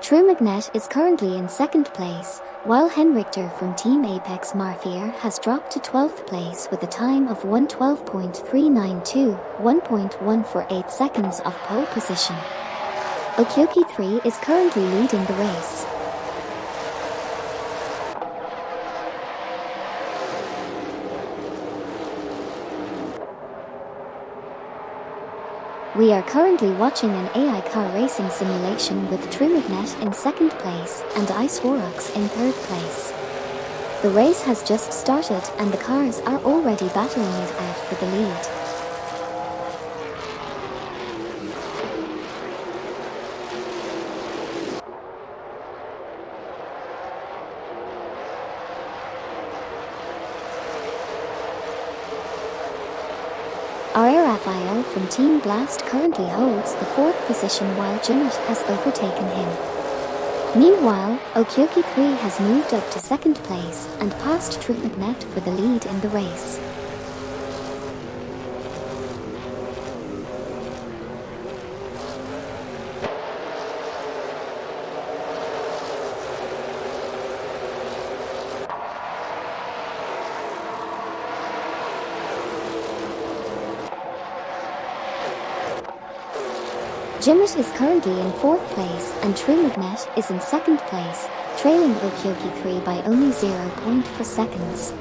Trumagnet is currently in 2nd place, while Henrichter from Team Apex Marfier has dropped to 12th place with a time of 1:12.392, 1.148 seconds off pole position. Okyoki 3 is currently leading the race. We are currently watching an AI car racing simulation with Trumagnet in 2nd place and Iceworks in 3rd place. The race has just started and the cars are already battling it out for the lead. Raphael from Team Blast currently holds the 4th position while Jimmet has overtaken him. Meanwhile, Okyoki 3 has moved up to 2nd place and passed Trumagnet for the lead in the race. Jimmet is currently in 4th place and Trumagnet is in 2nd place, trailing Okyoki 3 by only 0.4 seconds.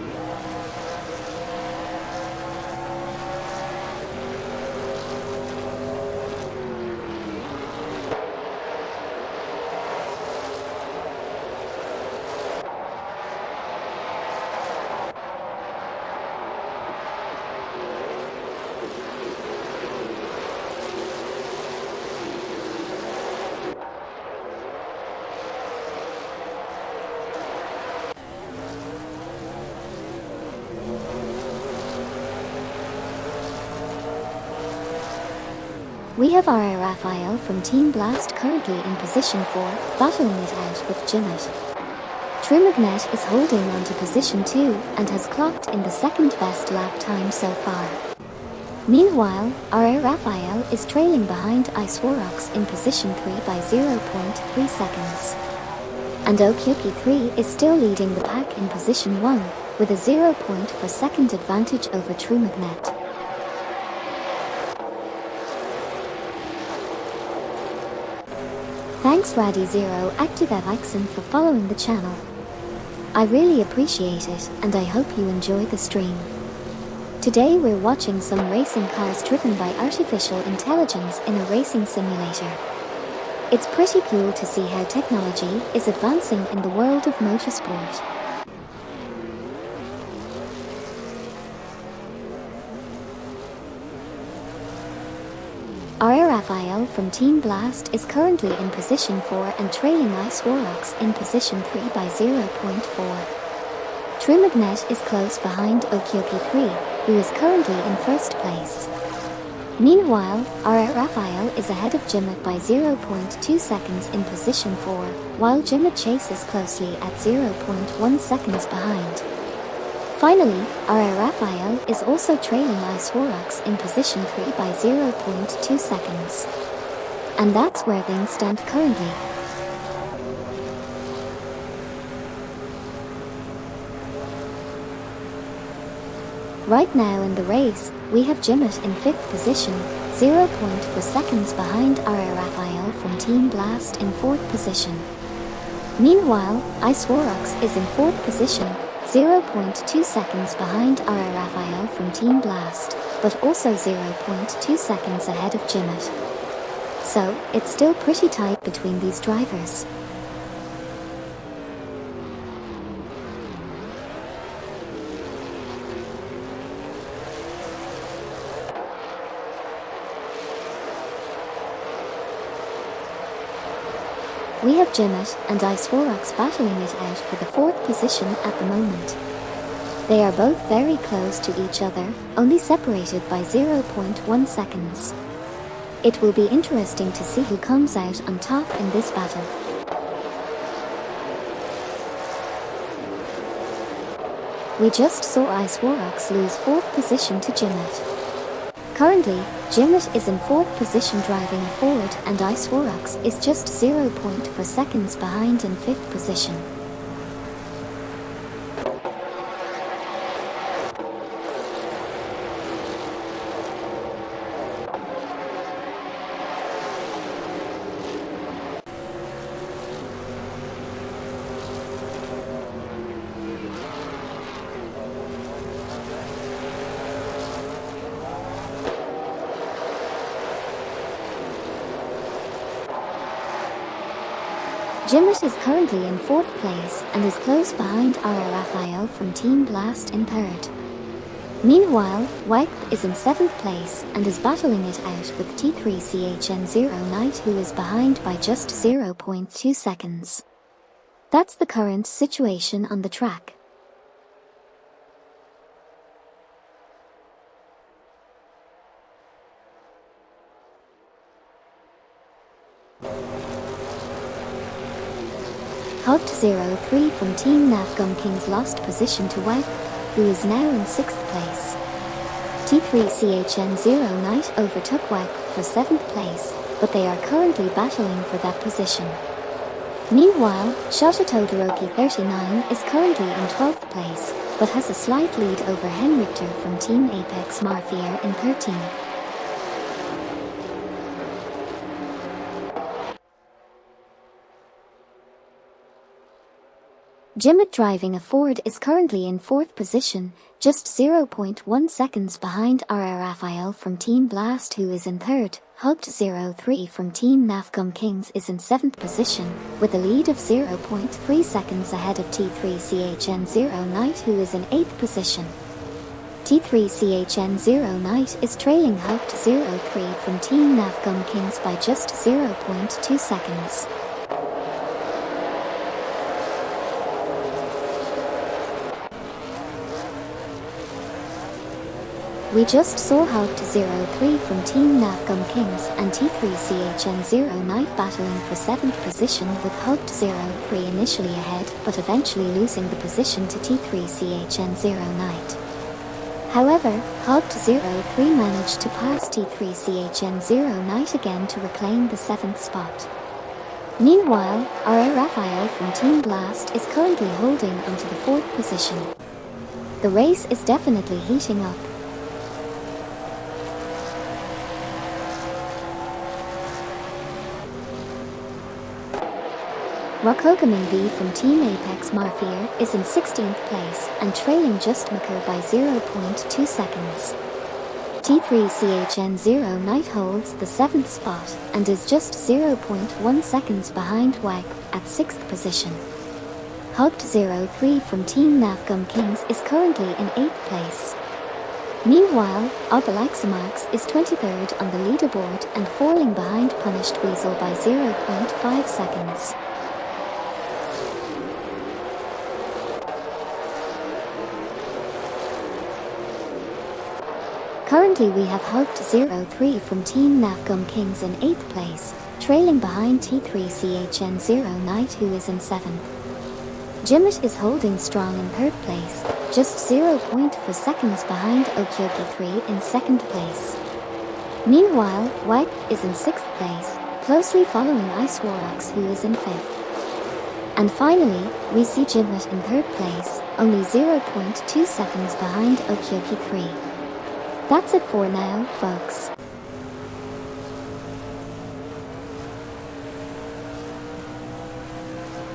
We have Raphael from Team Blast currently in position 4, battling it out with Jimmet. Trumagnet is holding on to position 2 and has clocked in the 2nd best lap time so far. Meanwhile, Raphael is trailing behind Iceworks in position 3 by 0.3 seconds. And Okyoki 3 is still leading the pack in position 1, with a 0.4 second advantage over Trumagnet. Thanks Raddy0 ActiveFXen for following the channel. I really appreciate it and I hope you enjoy the stream. Today we're watching some racing cars driven by artificial intelligence in a racing simulator. It's pretty cool to see how technology is advancing in the world of motorsport. Raphael from Team Blast is currently in position 4 and trailing Iceworks in position 3 by 0.4. Trumagnet is close behind Okyoki 3, who is currently in 1st place. Meanwhile, Raphael is ahead of Jimmet by 0.2 seconds in position 4, while Jimmet chases closely at 0.1 seconds behind. Finally, Raphael is also trailing Iceworks in position 3 by 0.2 seconds. And that's where things stand currently. Right now in the race, we have Jimmet in 5th position, 0.4 seconds behind Raphael from Team Blast in 4th position. Meanwhile, Iceworks is in 4th position, 0.2 seconds behind Raphael from Team Blast, but also 0.2 seconds ahead of Jimmet. So, it's still pretty tight between these drivers. We have Jimmet and Iceworks battling it out for the 4th position at the moment. They are both very close to each other, only separated by 0.1 seconds. It will be interesting to see who comes out on top in this battle. We just saw Iceworks lose 4th position to Jimmet. Currently, Jimmet is in 4th position driving a Ford, and Ice Warax is just 0.4 seconds behind in 5th position. Jimmet is currently in 4th place and is close behind R. Raphael from Team Blast in 3rd. Meanwhile, Wipe is in 7th place and is battling it out with T3CHN0 Knight, who is behind by just 0.2 seconds. That's the current situation on the track. Hugt03 from Team Navgum Kings lost position to Wipe, who is now in 6th place. T3CHN0 Knight overtook Wipe for 7th place, but they are currently battling for that position. Meanwhile, Shototodoroki 39 is currently in 12th place, but has a slight lead over Henrichter from Team Apex Marfier in 13th. Jimmet driving a Ford is currently in 4th position, just 0.1 seconds behind R. Raphael from Team Blast, who is in 3rd. Hugt03 from Team Navgum Kings is in 7th position, with a lead of 0.3 seconds ahead of T3CHN0 Knight, who is in 8th position. T3CHN0 Knight is trailing Hugt03 from Team Navgum Kings by just 0.2 seconds. We just saw Hugt03 from Team Navgum Kings and T3CHN0 Knight battling for 7th position, with Hugt03 initially ahead but eventually losing the position to T3CHN0 Knight. However, Hugt03 managed to pass T3CHN0 Knight again to reclaim the 7th spot. Meanwhile, R. Raphael from Team Blast is currently holding onto the 4th position. The race is definitely heating up. Rokogamin V from Team Apex Marfier is in 16th place and trailing Just Maker by 0.2 seconds. T3CHN0 Knight holds the 7th spot and is just 0.1 seconds behind Wipe at 6th position. Hugt03 from Team Navgum Kings is currently in 8th place. Meanwhile, Obalaxamax is 23rd on the leaderboard and falling behind Punished Weasel by 0.5 seconds. Currently we have Hugt03 from Team Navgum Kings in 8th place, trailing behind T3CHN0 Knight, who is in 7th. Jimmet is holding strong in 3rd place, just 0.4 seconds behind Okyoki3 in 2nd place. Meanwhile, Wipe is in 6th place, closely following Ice Warax, who is in 5th. And finally, we see Jimmet in 3rd place, only 0.2 seconds behind Okyoki3. That's it for now, folks.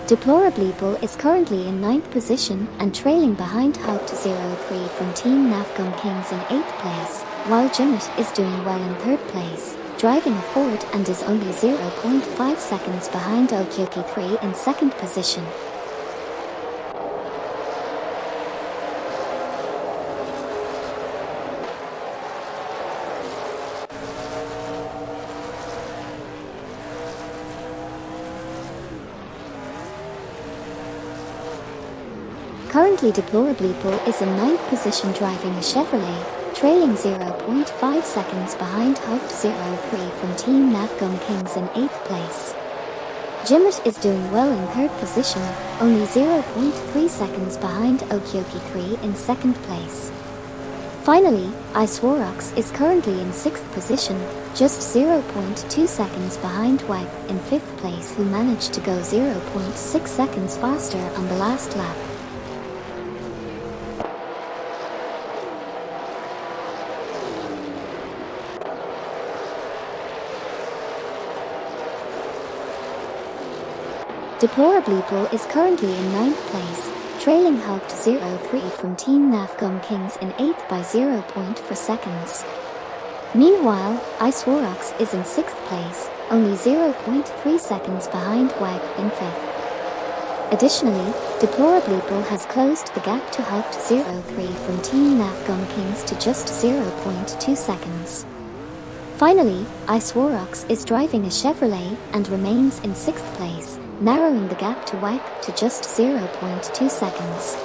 Deplorableeple is currently in 9th position and trailing behind Hugt03 from Team Navgum Kings in 8th place, while Jimmet is doing well in 3rd place, driving a Ford, and is only 0.5 seconds behind Okyoki3 in 2nd position. Currently Deplorableeple is in 9th position driving a Chevrolet, trailing 0.5 seconds behind Hugt03 from Team Navgum Kings in 8th place. Jimmet is doing well in 3rd position, only 0.3 seconds behind Okyoki3 in 2nd place. Finally, Ice is currently in 6th position, just 0.2 seconds behind WAG in 5th place, who managed to go 0.6 seconds faster on the last lap. Deplorably is currently in 9th place, trailing Haupt 03 from Team NAFGUM Kings in 8th by 0.4 seconds. Meanwhile, Ice is in 6th place, only 0.3 seconds behind WAG in 5th. Additionally, Deplorably has closed the gap to Haupt 03 from Team NAFGUM Kings to just 0.2 seconds. Finally, Ice is driving a Chevrolet and remains in 6th place, narrowing the gap to WAG to just 0.2 seconds.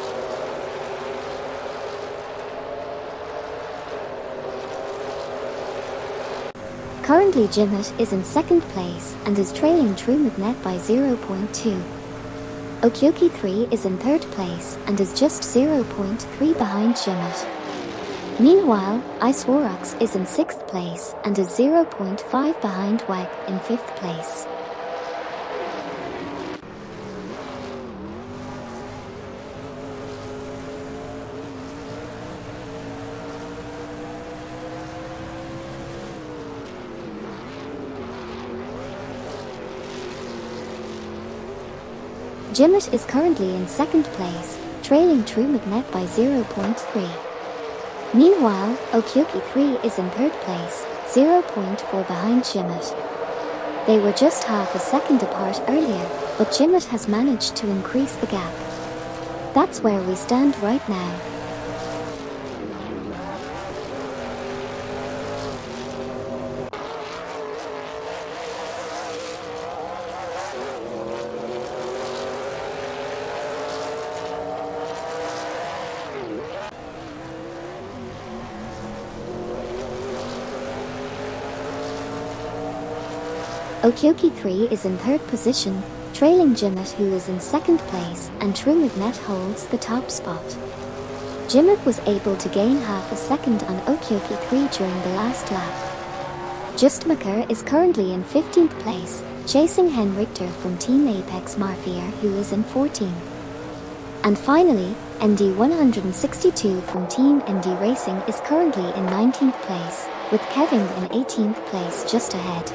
Currently Jimmet is in 2nd place and is trailing True Magnet by 0.2. Okyoki 3 is in 3rd place and is just 0.3 behind Jimmet. Meanwhile, Ice is in 6th place and is 0.5 behind WAG in 5th place. Jimmet is currently in 2nd place, trailing True Magnet by 0.3. Meanwhile, Okyoki 3 is in 3rd place, 0.4 behind Jimmet. They were just half a second apart earlier, but Jimmet has managed to increase the gap. That's where we stand right now. Okyoki 3 is in 3rd position, trailing Jimmet, who is in 2nd place, and True Magnet holds the top spot. Jimmet was able to gain half a second on Okyoki 3 during the last lap. Justmaker is currently in 15th place, chasing Hen Richter from Team Apex Mafia, who is in 14th. And finally, ND162 from Team ND Racing is currently in 19th place, with Kevin in 18th place just ahead.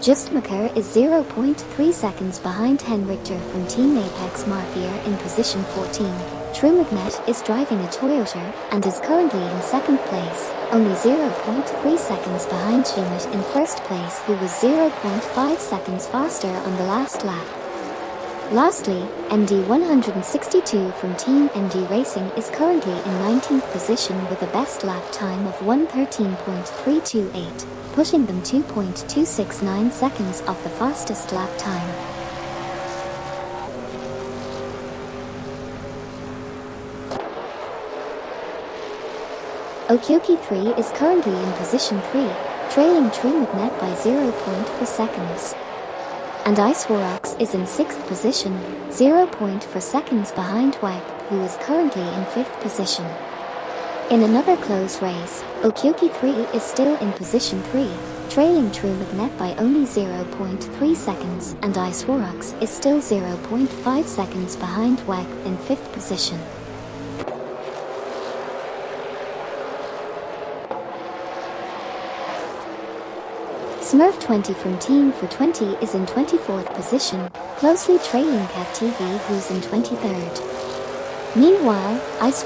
Justmaker is 0.3 seconds behind Hen Richter from Team Apex Mafia in position 14. True Magnet is driving a Toyota and is currently in 2nd place, only 0.3 seconds behind Jimmet in 1st place, who was 0.5 seconds faster on the last lap. Lastly, ND162 from Team ND Racing is currently in 19th position with a best lap time of 1:13.328, pushing them 2.269 seconds off the fastest lap time. Okyoki 3 is currently in position 3, trailing True Magnet by 0.4 seconds. And Ice is in 6th position, 0.4 seconds behind WAG, who is currently in 5th position. In another close race, Okyoki 3 is still in position 3, trailing True Magnet by only 0.3 seconds, and Ice is still 0.5 seconds behind WAG in 5th position. Smurf 20 from Team for 20 is in 24th position, closely trailing Cat TV, who's in 23rd. Meanwhile, Ice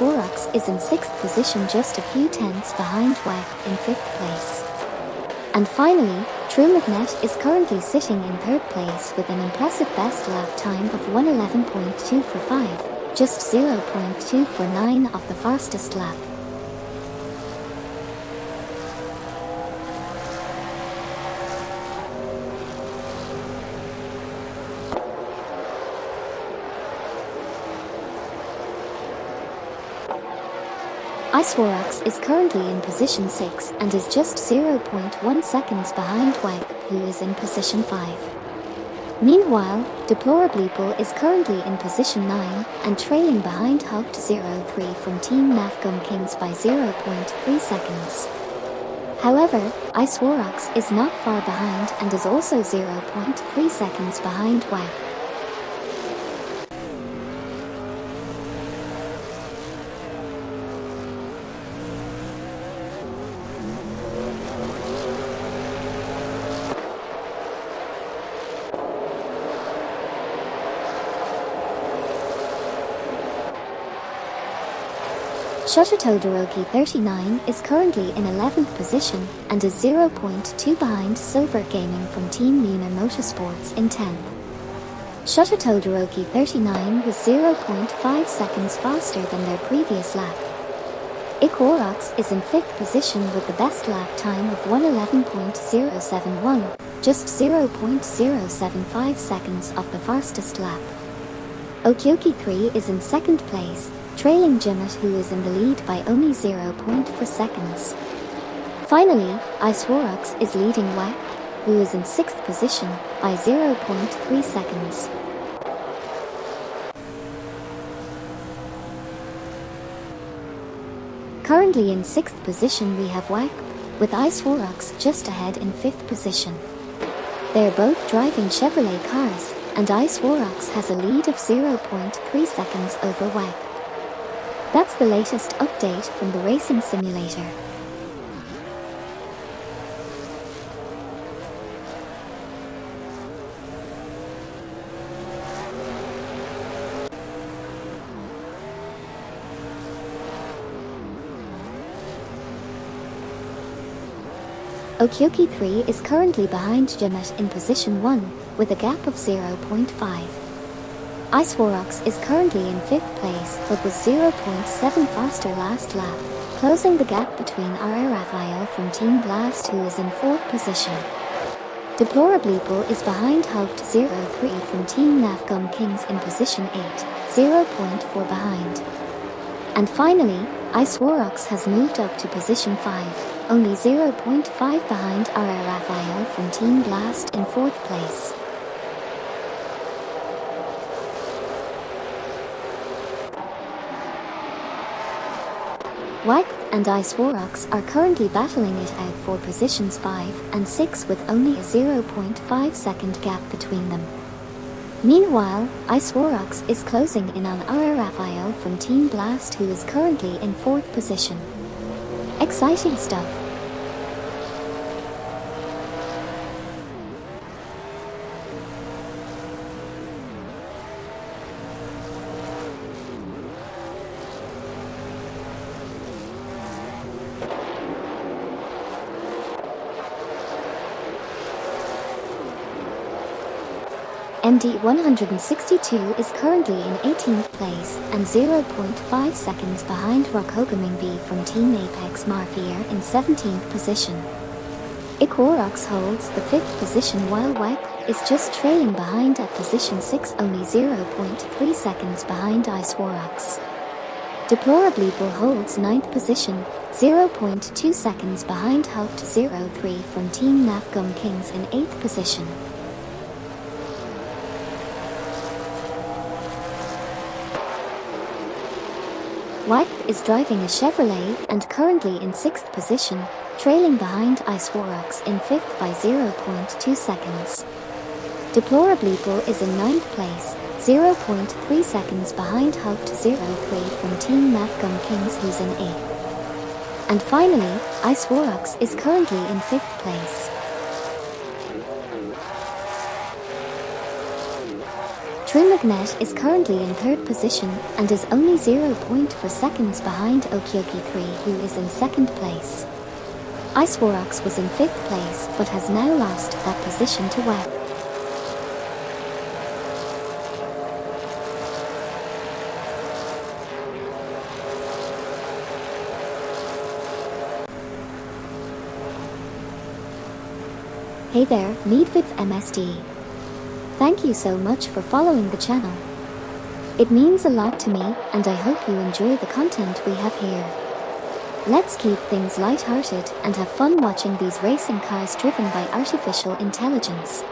is in 6th position, just a few tenths behind WAG in 5th place. And finally, True Magnet is currently sitting in 3rd place with an impressive best lap time of 1:11.245, just 0.249 off the fastest lap. Ice is currently in position 6 and is just 0.1 seconds behind WAG, who is in position 5. Meanwhile, Deplorably Bull is currently in position 9 and trailing behind Hugged 03 from Team Nafgum Kings by 0.3 seconds. However, Ice Warax is not far behind and is also 0.3 seconds behind WAC. Shuttertodoroki 39 is currently in 11th position and is 0.2 behind Silver Gaming from Team Lunar Motorsports in 10th. Shuttertodoroki 39 was 0.5 seconds faster than their previous lap. Ikworox is in 5th position with the best lap time of 1:11.071, just 0.075 seconds off the fastest lap. Okyoki 3 is in 2nd place, trailing Jimmet, who is in the lead by only 0.4 seconds. Finally, Ice Warax is leading WAC, who is in 6th position, by 0.3 seconds. Currently in 6th position we have WAC, with Ice Warax just ahead in 5th position. They are both driving Chevrolet cars, and Ice Warax has a lead of 0.3 seconds over WAC. That's the latest update from the racing simulator. Okyoki 3 is currently behind Jimmet in position 1, with a gap of 0.5. Ice Warax is currently in 5th place but was 0.7 faster last lap, closing the gap between R. Raphael from Team Blast, who is in 4th position. Deplorably Bull is behind Hugged 03 from Team Nafgum Kings in position 8, 0.4 behind. And finally, Ice Warax has moved up to position 5, only 0.5 behind R. Raphael from Team Blast in 4th place. WAC and Ice Warax are currently battling it out for positions 5 and 6 with only a 0.5 second gap between them. Meanwhile, Ice Warax is closing in on R. Raphael from Team Blast, who is currently in 4th position. Exciting stuff. MD 162 is currently in 18th place and 0.5 seconds behind Rokogaming V from Team Apex Marfier in 17th position. Ikworox holds the 5th position while WAC is just trailing behind at position 6, only 0.3 seconds behind Ice Warax. Deplorably Bull holds 9th position, 0.2 seconds behind Hugged 03 from Team Nafgum Kings in 8th position. WAC is driving a Chevrolet and currently in 6th position, trailing behind Ice Warax in 5th by 0.2 seconds. Deplorably Bull is in 9th place, 0.3 seconds behind Hugged 03 from Team Nafgum Kings, who's in 8th. And finally, Ice Warax is currently in 5th place. Trimagnet is currently in 3rd position and is only 0.4 seconds behind Okyoki 3, who is in 2nd place. Ice Warax was in 5th place but has now lost that position to WAC. Hey there, meet with MSD. Thank you so much for following the channel. It means a lot to me and I hope you enjoy the content we have here. Let's keep things light-hearted and have fun watching these racing cars driven by artificial intelligence.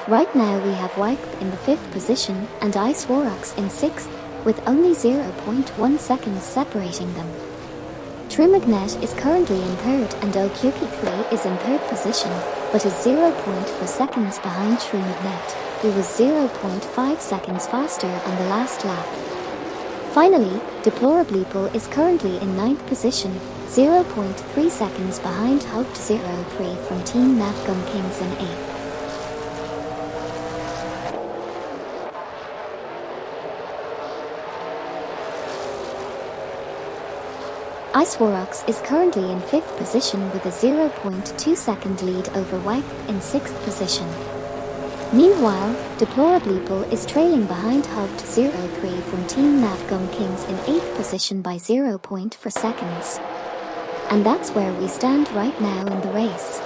Right now we have Wyke in the 5th position and Ice Warax in 6th, with only 0.1 seconds separating them. True Magnet is currently in 3rd and Okyoki 3 is in 3rd position, but is 0.4 seconds behind True Magnet, who was 0.5 seconds faster on the last lap. Finally, Deplorableeple is currently in 9th position, 0.3 seconds behind Hoped 03 from Team Navgum Kings in 8th. Ice Warax is currently in 5th position with a 0.2 second lead over Wyke in 6th position. Meanwhile, Deplorableeple is trailing behind Hoped 03 from Team Navgum Kings in 8th position by 0.4 seconds. And that's where we stand right now in the race.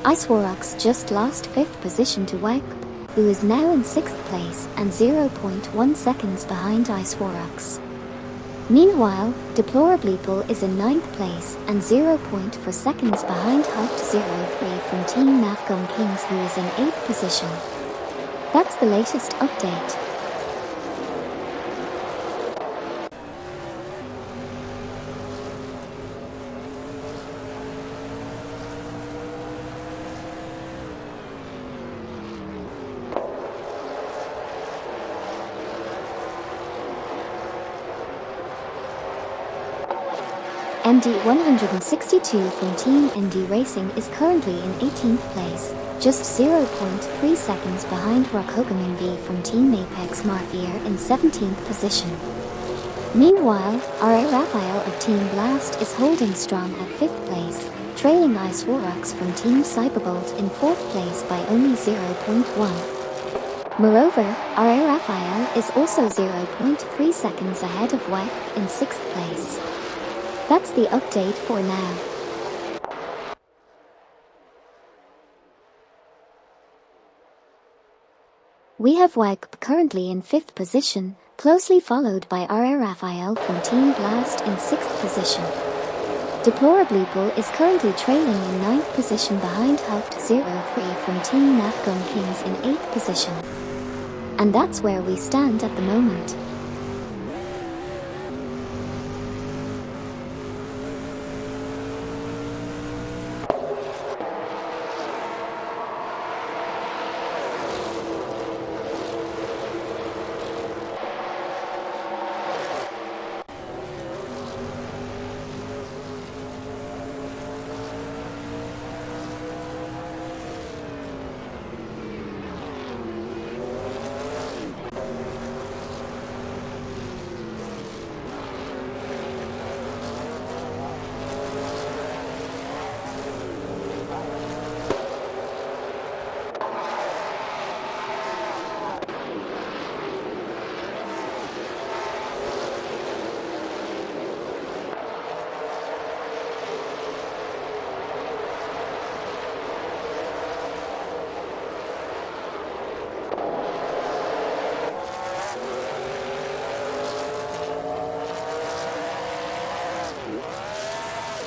Ice Warax just lost 5th position to Wyke, who is now in 6th place and 0.1 seconds behind Ice Warax. Meanwhile, Deplorableeple is in 9th place and 0.4 seconds behind Hoped 03 from Team Navgum Kings, who is in 8th position. That's the latest update. MD162 from Team ND Racing is currently in 18th place, just 0.3 seconds behind Rockhogamin V from Team Apex Marfier in 17th position. Meanwhile, R.A. Raphael of Team Blast is holding strong at 5th place, trailing Ice Warax from Team Cyberbolt in 4th place by only 0.1. Moreover, R.A. Raphael is also 0.3 seconds ahead of Wyke in 6th place. That's the update for now. We have Wyke currently in 5th position, closely followed by R.A. Raphael from Team Blast in 6th position. Deplorableeple is currently trailing in 9th position behind Hoped 03 from Team Navgum Kings in 8th position. And that's where we stand at the moment.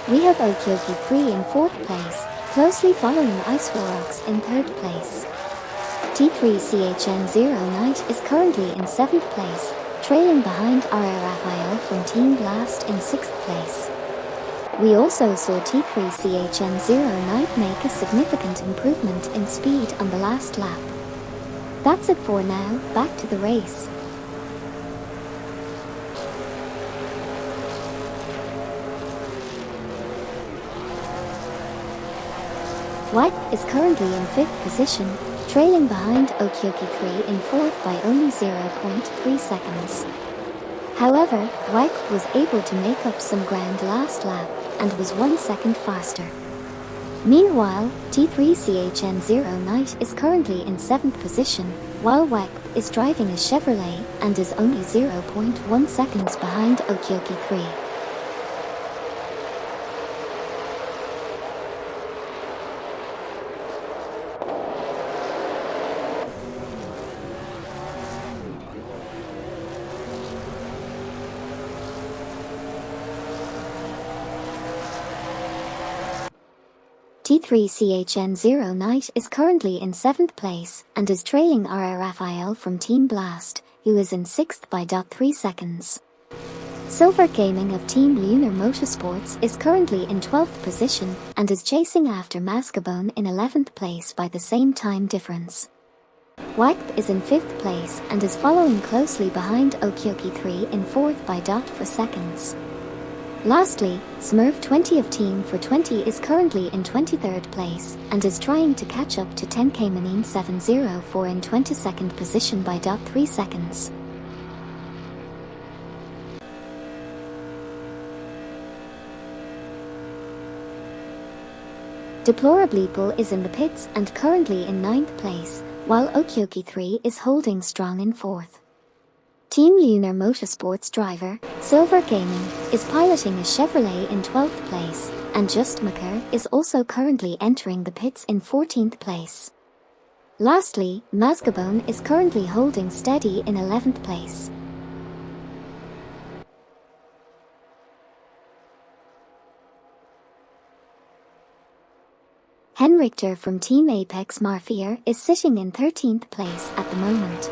We have Okyoki 3 in 4th place, closely following Ice Warax in 3rd place. T3CHN0 is currently in 7th place, trailing behind R.A. Raphael from Team Blast in 6th place. We also saw T3CHN0 make a significant improvement in speed on the last lap. That's it for now, back to the race. Wyke is currently in 5th position, trailing behind Okyoki 3 in 4th by only 0.3 seconds. However, Wyke was able to make up some ground last lap and was 1 second faster. Meanwhile, T3CHN0 is currently in 7th position, while Wyke is driving a Chevrolet and is only 0.1 seconds behind Okyoki 3. T3CHN0 Knight is currently in 7th place and is trailing RR Raphael from Team Blast, who is in 6th by 3 seconds. Silver Gaming of Team Lunar Motorsports is currently in 12th position and is chasing after Mascabone in 11th place by the same time difference. Wipe is in 5th place and is following closely behind Okyoki3 in 4th by 4 seconds. Lastly, Smurf20 of Team for 20 is currently in 23rd place and is trying to catch up to 10K Manine 704 in 22nd position by 3 seconds. Deplorableeple is in the pits and currently in 9th place, while Okyoki3 is holding strong in 4th. Team Lunar Motorsports driver, Silver Gaming, is piloting a Chevrolet in 12th place, and Just Maker is also currently entering the pits in 14th place. Lastly, Mascabone is currently holding steady in 11th place. Henrichter from Team Apex Marfier is sitting in 13th place at the moment.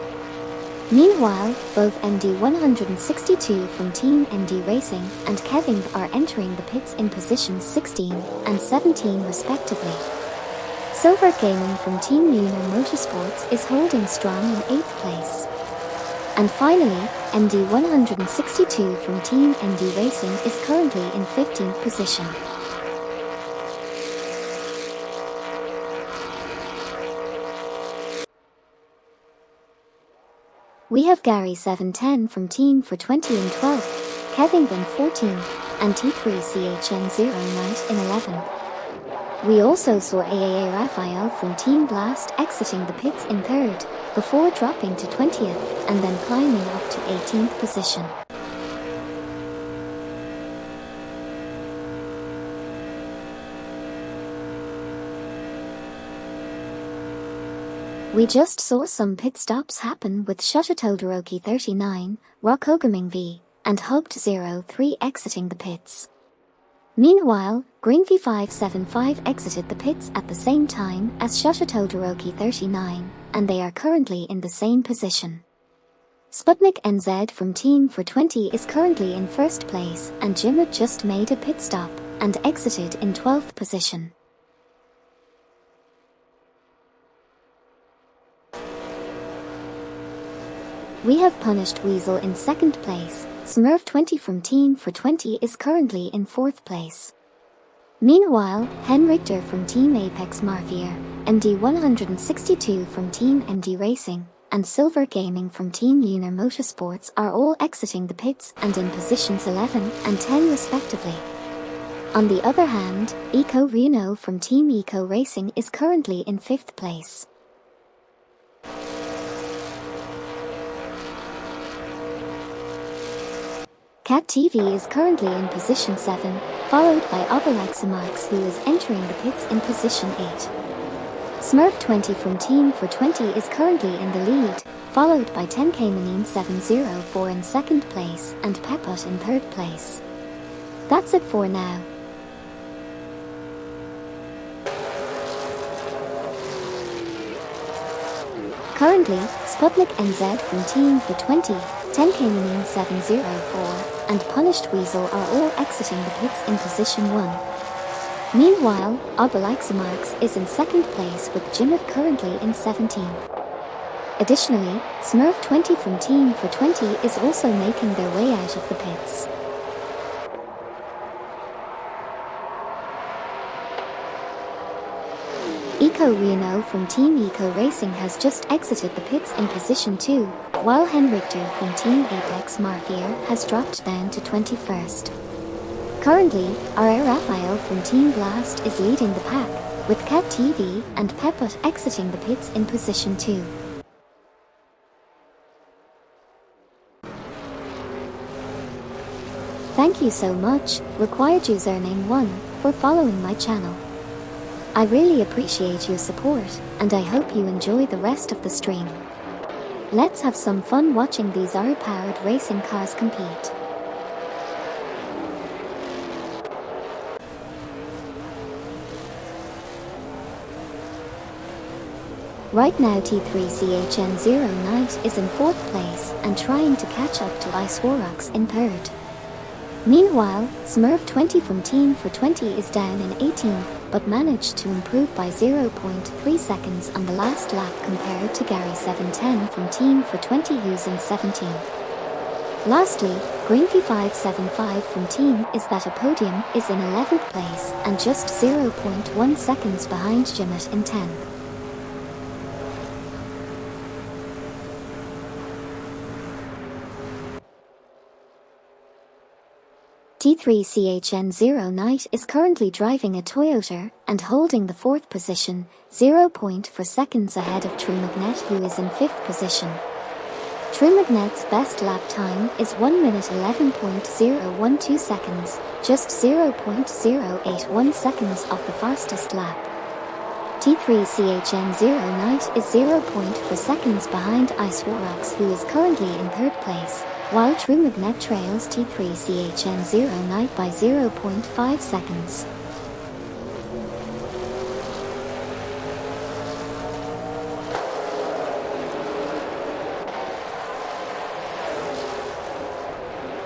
Meanwhile, both MD162 from Team MD Racing and Kevin are entering the pits in positions 16 and 17 respectively. Silver Gaming from Team Lunar Motorsports is holding strong in 8th place. And finally, MD162 from Team MD Racing is currently in 15th position. We have Gary 710 from Team for 20 in 12th, Kevin in 14th, and T3CHN0 Knight in 11th. We also saw AAA Raphael from Team Blast exiting the pits in 3rd, before dropping to 20th, and then climbing up to 18th position. We just saw some pit stops happen with Shutotodoroki 39, Rockogaming V, and Hoped03 exiting the pits. Meanwhile, GreenV575 exited the pits at the same time as Shutotodoroki 39, and they are currently in the same position. Sputnik NZ from Team for 20 is currently in 1st place, and Jimmy just made a pit stop and exited in 12th position. We have Punished Weasel in 2nd place, Smurf20 from Team for 20 is currently in 4th place. Meanwhile, Henrichter from Team Apex Marfier, MD162 from Team MD Racing, and Silver Gaming from Team Lunar Motorsports are all exiting the pits and in positions 11 and 10 respectively. On the other hand, Eco Reno from Team Eco Racing is currently in 5th place. Cat TV is currently in position 7, followed by Obelixamarx who is entering the pits in position 8. Smurf20 from Team for 20 is currently in the lead, followed by 10K Manine 704 in 2nd place and Peput in 3rd place. That's it for now. Currently, Sputnik NZ from Team for 20, 10K Manine 704, and Punished Weasel are all exiting the pits in position 1. Meanwhile, Obelixamarx is in 2nd place with Jimmick currently in 17th. Additionally, Smurf20 from Team for 20 is also making their way out of the pits. Eco Reno from Team Eco Racing has just exited the pits in position 2, while Henrichter from Team Apex Marfier has dropped down to 21st. Currently, RR Raphael from Team Blast is leading the pack, with Cat TV and Peput exiting the pits in position 2. Thank you so much, required username 1, for following my channel. I really appreciate your support, and I hope you enjoy the rest of the stream. Let's have some fun watching these RR-powered racing cars compete. Right now T3CHN0 Knight is in 4th place and trying to catch up to Ice Warax in 3rd. Meanwhile, Smurf20 from Team for 20 is down in 18th, but managed to improve by 0.3 seconds on the last lap compared to Gary710 from Team for 20 who's in 17th. Lastly, Greenkey575 from Team is that a podium is in 11th place and just 0.1 seconds behind Jimmet in 10th. T3CHN0 Knight is currently driving a Toyota and holding the 4th position, 0.4 seconds ahead of TrueMagnet who is in 5th position. TrueMagnet's best lap time is 1 minute 11.012 seconds, just 0.081 seconds off the fastest lap. T3CHN0 Knight is 0.4 seconds behind Ice Warax who is currently in 3rd place, while TrueMagnet trails T3CHN0 Knight by 0.5 seconds.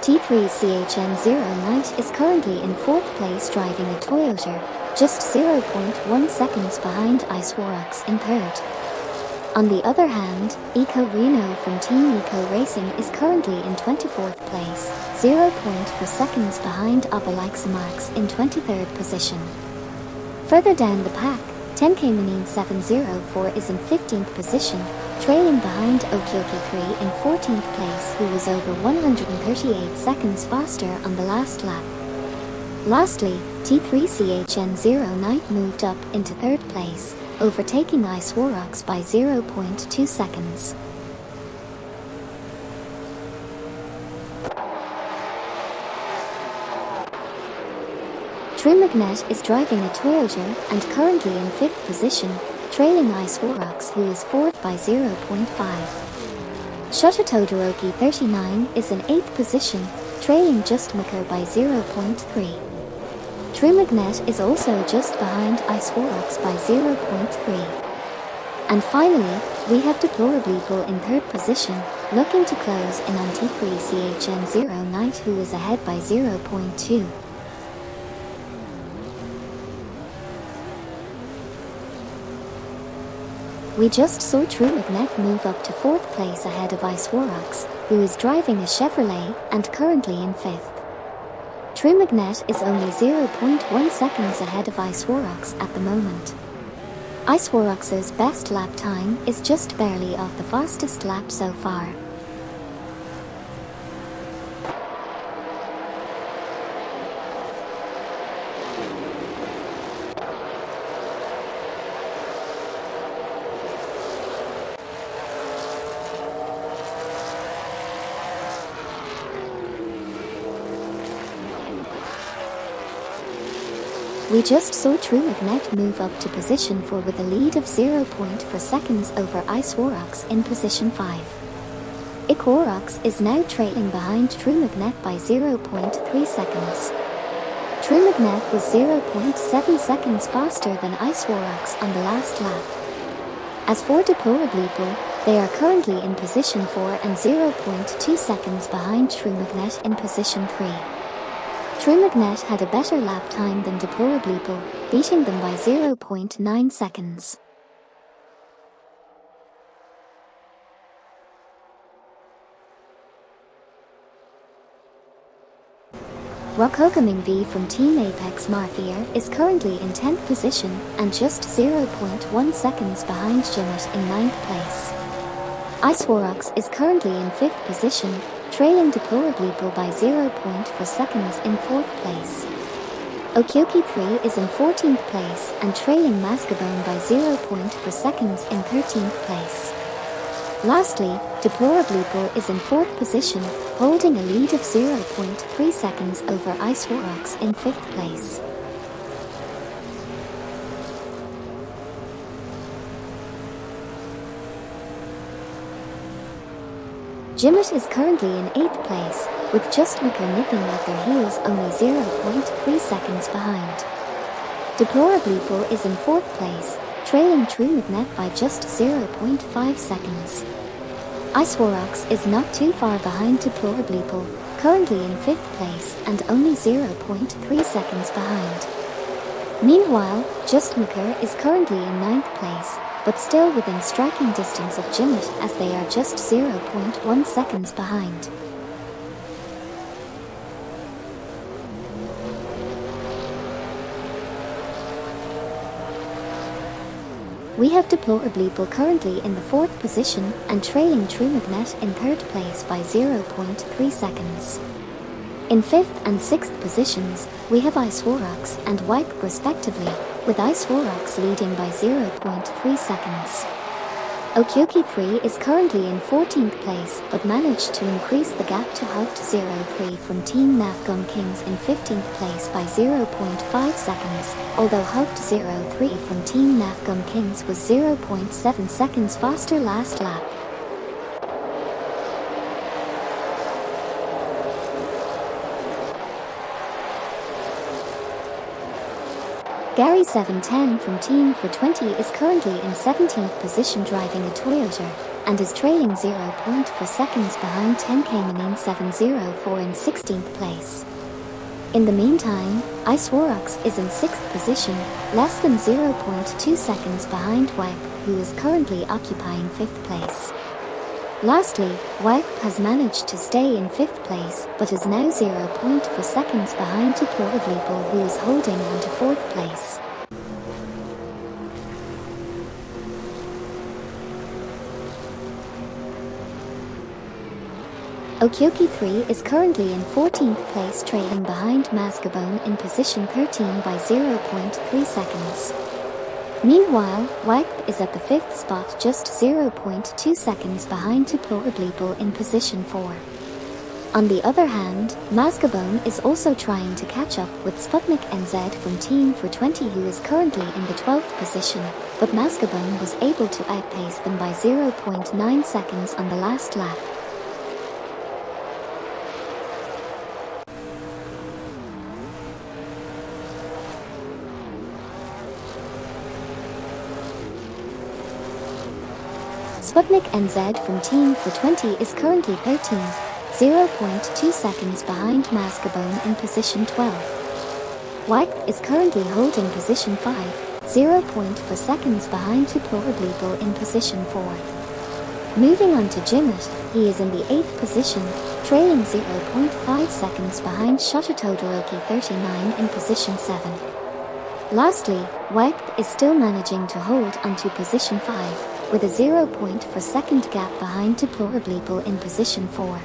T3CHN0 Knight is currently in 4th place driving a Toyota, just 0.1 seconds behind Ice Warax in 3rd. On the other hand, Eco Reno from Team Eco Racing is currently in 24th place, 0.4 seconds behind Obalixamax in 23rd position. Further down the pack, 10K Manine 704 is in 15th position, trailing behind Okyoki3 in 14th place who was over 138 seconds faster on the last lap. Lastly, T3CHN0 Knight moved up into 3rd place, overtaking Ice Warax by 0.2 seconds. TrueMagnet is driving a Toyota and currently in 5th position, trailing Ice Warax who is 4th by 0.5. Shota Todoroki 39 is in 8th position, trailing Just Miko by 0.3. TrueMagnet is also just behind Ice Warax by 0.3. And finally, we have Deplorableeple in 3rd position, looking to close in on T3CHN0 Knight who is ahead by 0.2. We just saw TrueMagnet move up to 4th place ahead of Ice Warax, who is driving a Chevrolet and currently in 5th. TrueMagnet is only 0.1 seconds ahead of Ice Warax at the moment. Ice Warax's best lap time is just barely off the fastest lap so far. We just saw TrueMagnet move up to position 4 with a lead of 0.4 seconds over Ice Warax in position 5. Warax is now trailing behind TrueMagnet by 0.3 seconds. TrueMagnet was 0.7 seconds faster than Ice Warax on the last lap. As for Deplorableeple, they are currently in position 4 and 0.2 seconds behind TrueMagnet in position 3. TrueMagnet had a better lap time than Deplorableeple, beating them by 0.9 seconds. Rokogaming V from Team Apex Mafia is currently in 10th position and just 0.1 seconds behind Jimmet in 9th place. Ice Warax is currently in 5th position, trailing Deplorableeple by 0.4 seconds in 4th place. Okyoki3 is in 14th place and trailing Mascabone by 0.4 seconds in 13th place. Lastly, Deplorableeple is in 4th position, holding a lead of 0.3 seconds over Ice Warax in 5th place. Jimmet is currently in 8th place, with Just Miko nipping at their heels only 0.3 seconds behind. Deplorableeple is in 4th place, trailing Trumagnet by just 0.5 seconds. Icewarax is not too far behind Deplorableeple, currently in 5th place and only 0.3 seconds behind. Meanwhile, Justmaker is currently in 9th place, but still within striking distance of Jimmet as they are just 0.1 seconds behind. We have Deplorableeple currently in the 4th position and trailing Trumagnet in 3rd place by 0.3 seconds. In 5th and 6th positions, we have Icewarax and Wipe respectively, with Icewarax leading by 0.3 seconds. Okyoki3 is currently in 14th place but managed to increase the gap to Hugt03 from Team Nafgum Kings in 15th place by 0.5 seconds, although Hugt03 from Team Nafgum Kings was 0.7 seconds faster last lap. Gary710 from Team for 20 is currently in 17th position driving a Toyota, and is trailing 0.4 seconds behind 10K Manin 704 in 16th place. In the meantime, Icewarax is in 6th position, less than 0.2 seconds behind Wipe, who is currently occupying 5th place. Lastly, Wipe has managed to stay in 5th place but is now 0.4 seconds behind Deplorableeple, who is holding on to 4th place. Okyoki3 is currently in 14th place trailing behind Mascabone in position 13 by 0.3 seconds. Meanwhile, Wipe is at the 5th spot just 0.2 seconds behind Deplorableeple in position 4. On the other hand, Mascabone is also trying to catch up with Sputnik NZ from Team for 20, who is currently in the 12th position, but Mascabone was able to outpace them by 0.9 seconds on the last lap. Sputnik NZ from Team for 20 is currently 13th, 0.2 seconds behind Mascabone in position 12. Wipe is currently holding position 5, 0.4 seconds behind Deplorableeple in position 4. Moving on to Jimmet, he is in the 8th position, trailing 0.5 seconds behind Shototodoroki 39 in position 7. Lastly, Wipe is still managing to hold onto position 5, with a 0.4 second gap behind Deplorableeple in position 4.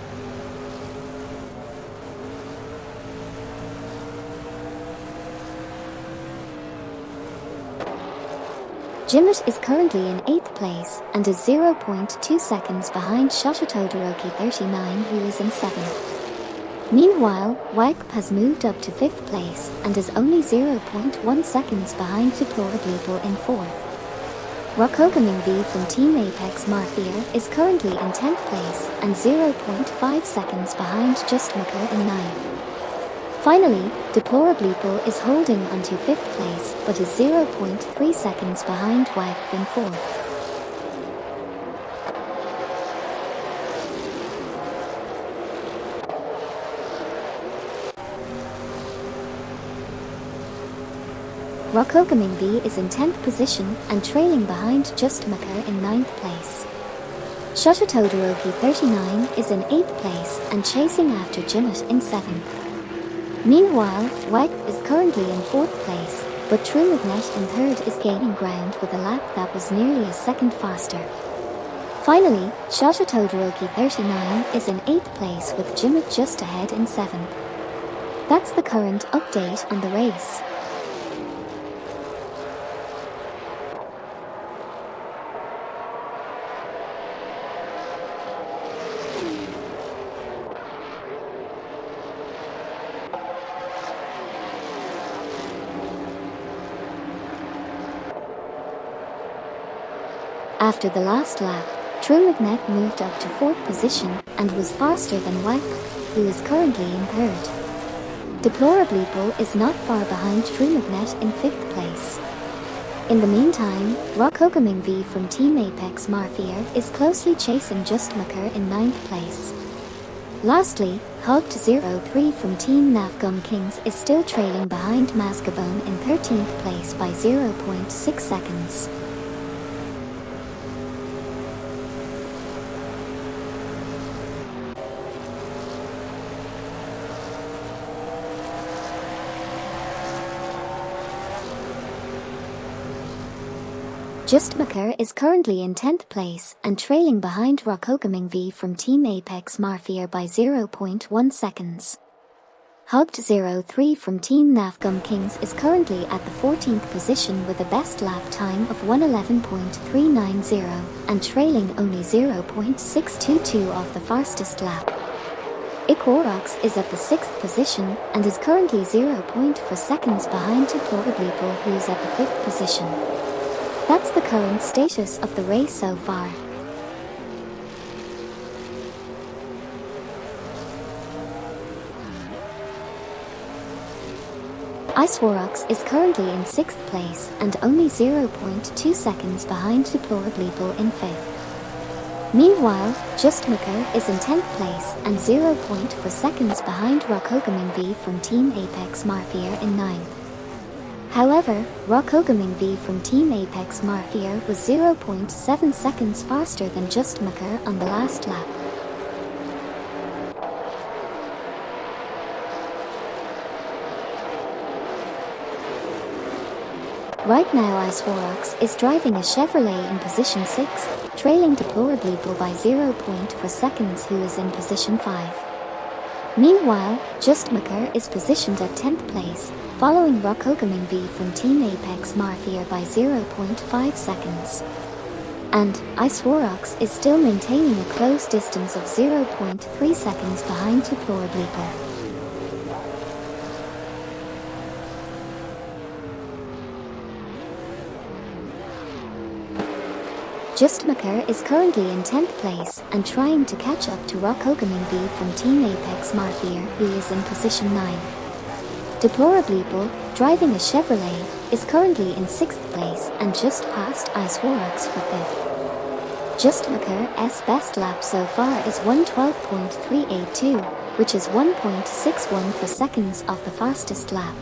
Jimmet is currently in 8th place and is 0.2 seconds behind Shototodoroki 39, who is in 7th. Meanwhile, Wipe has moved up to 5th place and is only 0.1 seconds behind Deplorableeple in 4th. Rokogaming V from Team Apex Mafia is currently in 10th place and 0.5 seconds behind Justmaker in 9th. Finally, Deplorableeple is holding onto 5th place but is 0.3 seconds behind Wipe in 4th. Rokogaming V is in 10th position and trailing behind Justmaker in 9th place. Shototodoroki 39 is in 8th place and chasing after Jimmet in 7th. Meanwhile, Wipe is currently in 4th place, but Trumagnet in 3rd is gaining ground with a lap that was nearly a second faster. Finally, Shototodoroki 39 is in 8th place with Jimmet just ahead in 7th. That's the current update on the race. After the last lap, Trumagnet moved up to 4th position and was faster than Wipe, who is currently in 3rd. Deplorableeple is not far behind Trumagnet in 5th place. In the meantime, Rockhogaming V from Team Apex Mafia is closely chasing Justmaker in 9th place. Lastly, Hugged03 from Team Navgum Kings is still trailing behind Mascabone in 13th place by 0.6 seconds. Justmaker is currently in 10th place and trailing behind Rockhogaming V from Team Apex Mafia by 0.1 seconds. Hugged03 from Team Navgum Kings is currently at the 14th position with a best lap time of 1:11.390 and trailing only 0.622 off the fastest lap. Ikorox is at the 6th position and is currently 0.4 seconds behind Deplorableeple, who is at the 5th position. That's the current status of the race so far. Icewarax is currently in 6th place and only 0.2 seconds behind Deplorableeple in 5th. Meanwhile, Justmaker is in 10th place and 0.4 seconds behind Rockhogaming V from Team Apex Mafia in 9th. However, Rockhogaming V from Team Apex Mafia was 0.7 seconds faster than Justmaker on the last lap. Right now Icewarax is driving a Chevrolet in position 6, trailing Deplorableeple by 0.4 seconds, who is in position 5. Meanwhile, Justmaker is positioned at 10th place, following Rockhogaming V from Team Apex Mafia by 0.5 seconds. And Icewarax is still maintaining a close distance of 0.3 seconds behind Deplorableeple. Justmaker is currently in 10th place and trying to catch up to Rockhogaming V from Team Apex Mafia, who is in position 9. Deplorableeple, driving a Chevrolet, is currently in 6th place and just passed Icewarax for 5th. Justmaker's best lap so far is 1:12.382, which is 1.61 seconds off the fastest lap.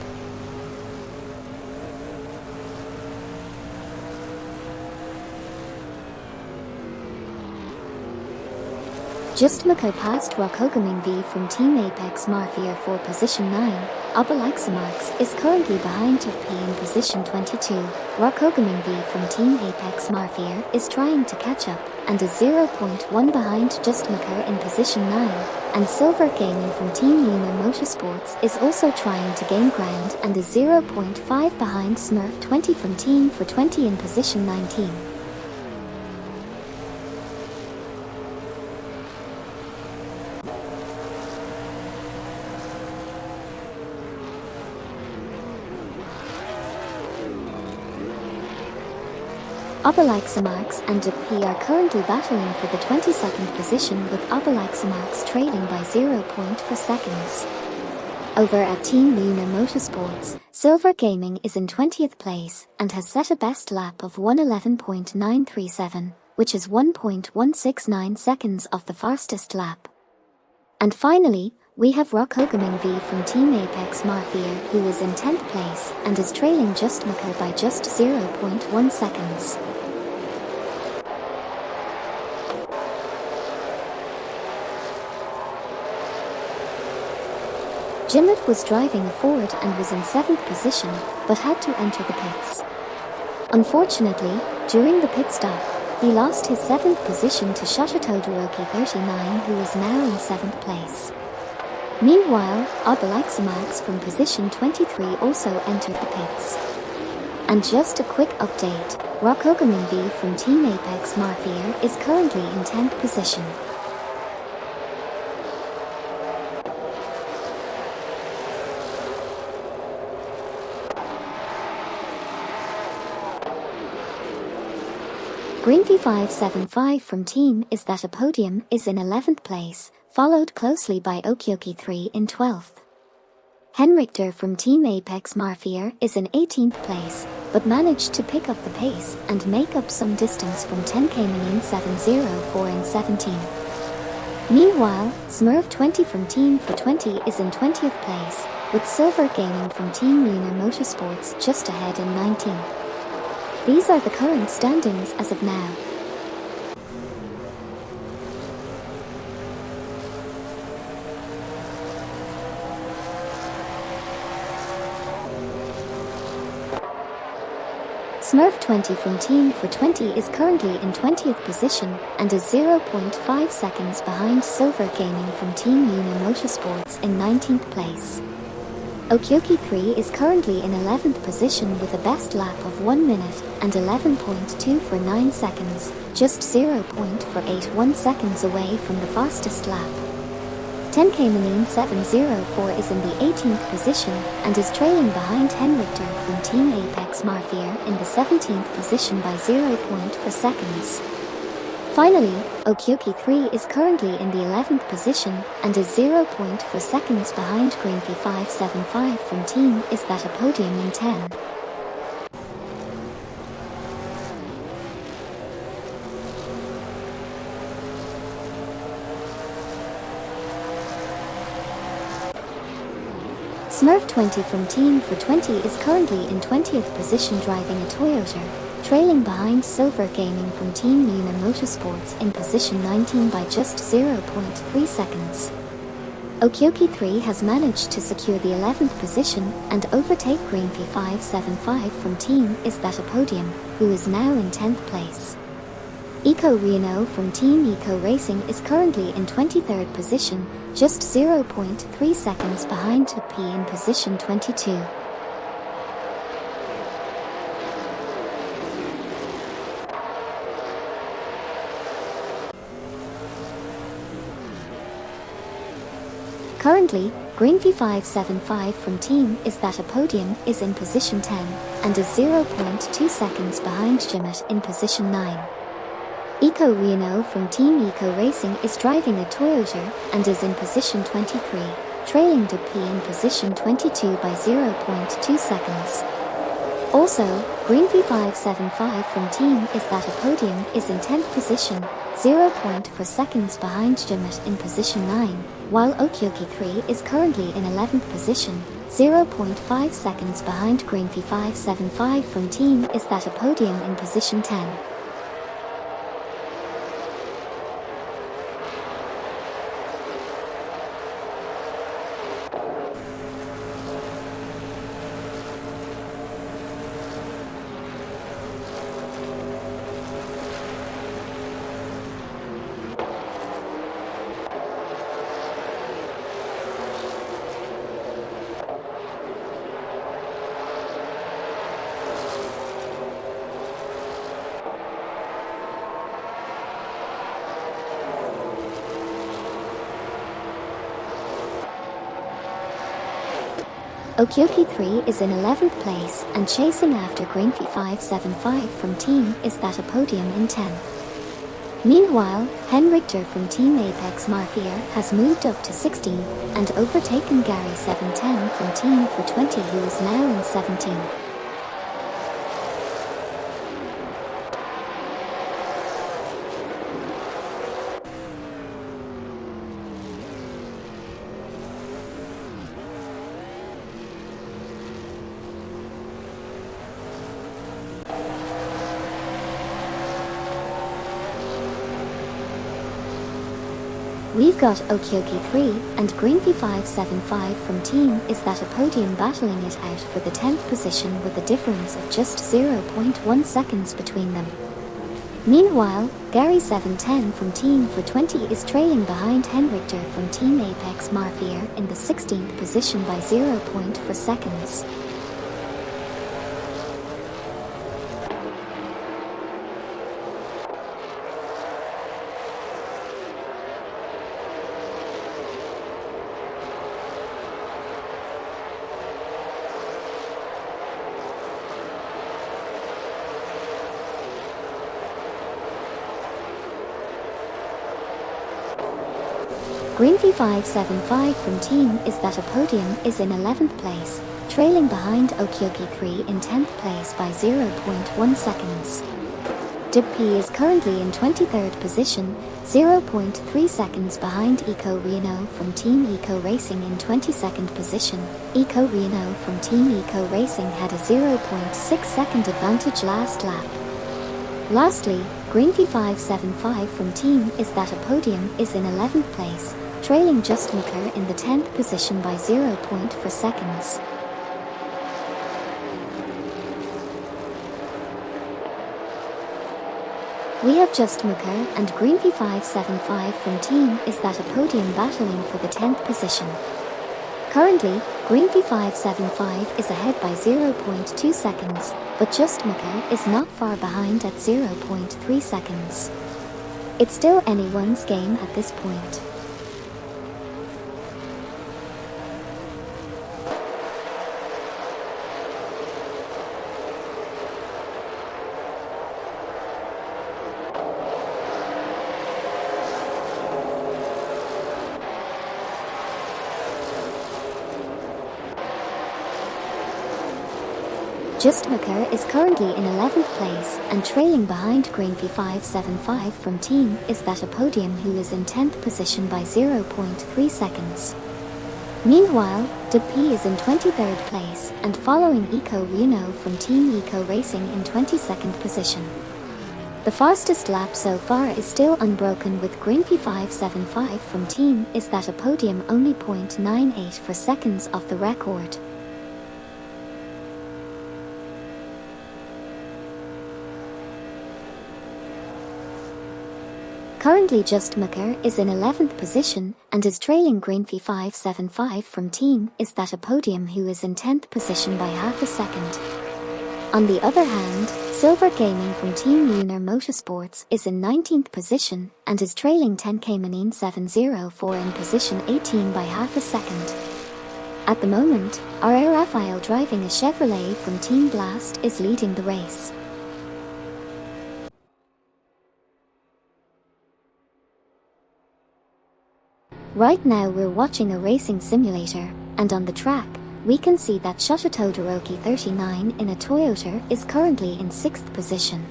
Justmaker passed Rockhogaming V from Team Apex Mafia for position 9. Obelixamarx is currently behind P in position 22. Rockhogaming V from Team Apex Mafia is trying to catch up and is 0.1 behind Justmaker in position 9. And Silver Gaming from Team Lunar Motorsports is also trying to gain ground and is 0.5 behind Smurf20 from Team for 20 in position 19. Obelixamarx and P are currently battling for the 22nd position, with Obelixamarx trailing by 0.4 seconds. Over at Team Lunar Motorsports, Silver Gaming is in 20th place and has set a best lap of 1:11.937, which is 1.169 seconds off the fastest lap. And finally, we have Rockhogaming V from Team Apex Mafia, who is in 10th place and is trailing Justmaker by just 0.1 seconds. Jimlet was driving a Ford and was in 7th position, but had to enter the pits. Unfortunately, during the pit stop, he lost his 7th position to Shototodoroki39, who is now in 7th place. Meanwhile, Obelixamarx from position 23 also entered the pits. And just a quick update, Rockhogaming V from Team Apex Mafia is currently in 10th position. Greenv575 from Team Is That a Podium is in 11th place, followed closely by Okioki3 in 12th. Henrichter from Team Apex Marfier is in 18th place, but managed to pick up the pace and make up some distance from 10K Manin 704 in 17th. Meanwhile, Smurf20 from Team for 20 is in 20th place, with Silver Gaming from Team Lunar Motorsports just ahead in 19th. These are the current standings as of now. Smurf20 from Team for 20 is currently in 20th position and is 0.5 seconds behind Silver Gaming from Team Lunar Motorsports in 19th place. Okyoki3 is currently in 11th position with a best lap of 1 minute and 11.2 for 9 seconds, just 0.481 seconds away from the fastest lap. 10K Manin 704 is in the 18th position and is trailing behind Henrichter from Team Apex Marfier in the 17th position by 0.4 seconds. Finally, Okyoki3 is currently in the 11th position and is 0.4 seconds behind Greenfy 575 from Team Is That a Podium in 10. Smurf20 from Team for 20 is currently in 20th position driving a Toyota, trailing behind Silver Gaming from Team Lunar Motorsports in position 19 by just 0.3 seconds. Okyoki3 has managed to secure the 11th position and overtake Greenfy 575 from Team Is That a Podium, who is now in 10th place. Eco Reno from Team Eco Racing is currently in 23rd position, just 0.3 seconds behind P in position 22. Currently, Greenfy 575 from Team Is That a Podium is in position 10 and is 0.2 seconds behind Jimmet in position 9. Eco Reno from Team Eco Racing is driving a Toyota and is in position 23, trailing P in position 22 by 0.2 seconds. Also, Greenfy 575 from Team Is That a Podium is in 10th position, 0.4 seconds behind Jimmet in position 9, while Okyoki3 is currently in 11th position, 0.5 seconds behind Greenfy 575 from Team Is That a Podium in position 10. Okyoki3 is in 11th place and chasing after Greenfy 575 from Team Is That a Podium in 10th. Meanwhile, Henrichter from Team Apex Marfier has moved up to 16th and overtaken Gary 710 from Team for 20 who is now in 17th. We've got Okyoki3 and Greenfy 575 from Team Is That a Podium battling it out for the 10th position with a difference of just 0.1 seconds between them. Meanwhile, Gary 710 from Team for 20 is trailing behind Henrichter from Team Apex Marfier in the 16th position by 0.4 seconds. Green V575 from team is that a podium is in 11th place, trailing behind Okyoki 3 in 10th place by 0.1 seconds. Dib P is currently in 23rd position, 0.3 seconds behind Eco Reno from Team Eco Racing in 22nd position. Eco Reno from Team Eco Racing had a 0.6 second advantage last lap. Lastly, Green V575 from team is that a podium is in 11th place, trailing Just Maker in the 10th position by 0.4 seconds. We have Just Maker and Green V575 from team is that a podium battling for the 10th position. Currently, Green V575 is ahead by 0.2 seconds, but Just Maker is not far behind at 0.3 seconds. It's still anyone's game at this point. Just Maker is currently in 11th place and trailing behind Green V575 from team is that a podium who is in 10th position by 0.3 seconds. Meanwhile, Dib P is in 23rd place and following Eco Reno from Team Eco Racing in 22nd position. The fastest lap so far is still unbroken with Green V575 from team is that a podium only 0.98 seconds off the record. Currently Just Maker is in 11th position and is trailing Green V575 from team is that a podium who is in 10th position by half a second. On the other hand, Silver Gaming from Team Lunar Motorsports is in 19th position and is trailing 10K Manin 704 in position 18 by half a second. At the moment, R.A. Raphael driving a Chevrolet from Team Blast is leading the race. Right now we're watching a racing simulator, and on the track, we can see that Shota Todoroki 39 in a Toyota is currently in 6th position.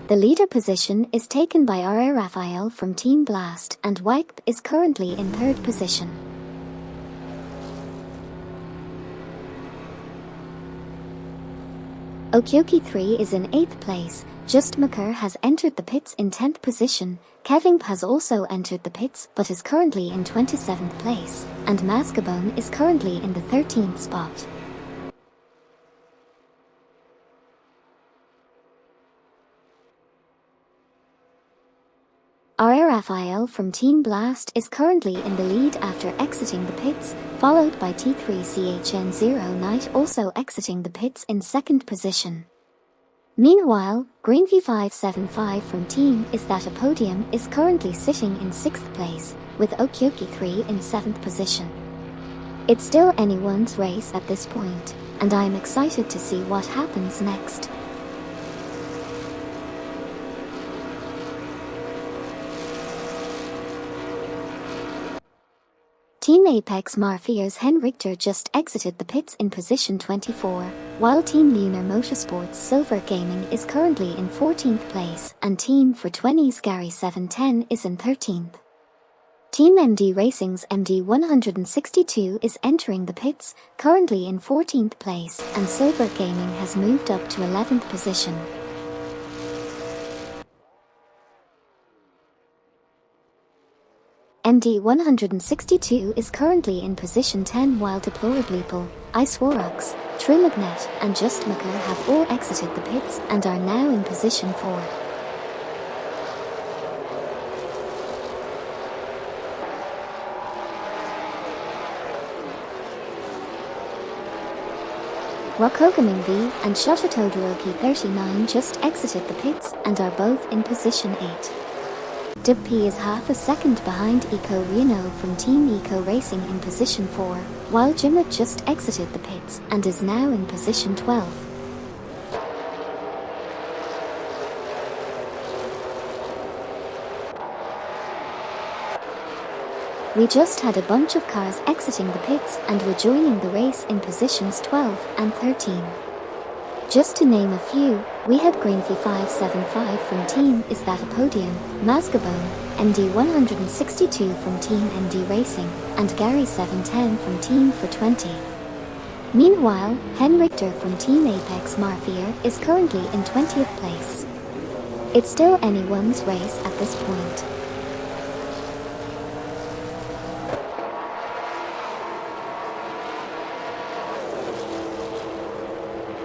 The leader position is taken by R.A. Raphael from Team Blast and Wipe is currently in 3rd position. Okyoki 3 is in 8th place, Just Maker has entered the pits in 10th position, Kevin has also entered the pits but is currently in 27th place, and Mascabone is currently in the 13th spot. R.A. Raphael from Team Blast is currently in the lead after exiting the pits, followed by T3CHN0 Knight also exiting the pits in 2nd position. Meanwhile, Green V575 from team is that a podium is currently sitting in 6th place, with Okyoki 3 in 7th position. It's still anyone's race at this point, and I'm excited to see what happens next. Team Apex Marfia's Hen Richter just exited the pits in position 24, while Team Lunar Motorsports Silver Gaming is currently in 14th place and Team for 20's Gary 710 is in 13th. Team MD Racing's MD 162 is entering the pits, currently in 14th place, and Silver Gaming has moved up to 11th position. MD 162 is currently in position 10 while Deplorableeple, Icewarox, Trimagnet and Just Maker have all exited the pits and are now in position 4. Rokogaming V and Shota Todoroki 39 just exited the pits and are both in position 8. Dib P is half a second behind Eco Reno from Team Eco Racing in position 4, while Jimrit just exited the pits and is now in position 12. We just had a bunch of cars exiting the pits and were joining the race in positions 12 and 13. Just to name a few, we had Greenfy 575 from Team Is That a Podium, Mazgabone, MD 162 from Team MD Racing, and Gary 710 from Team for 20. Meanwhile, Hen Richter from Team Apex Marfier is currently in 20th place. It's still anyone's race at this point.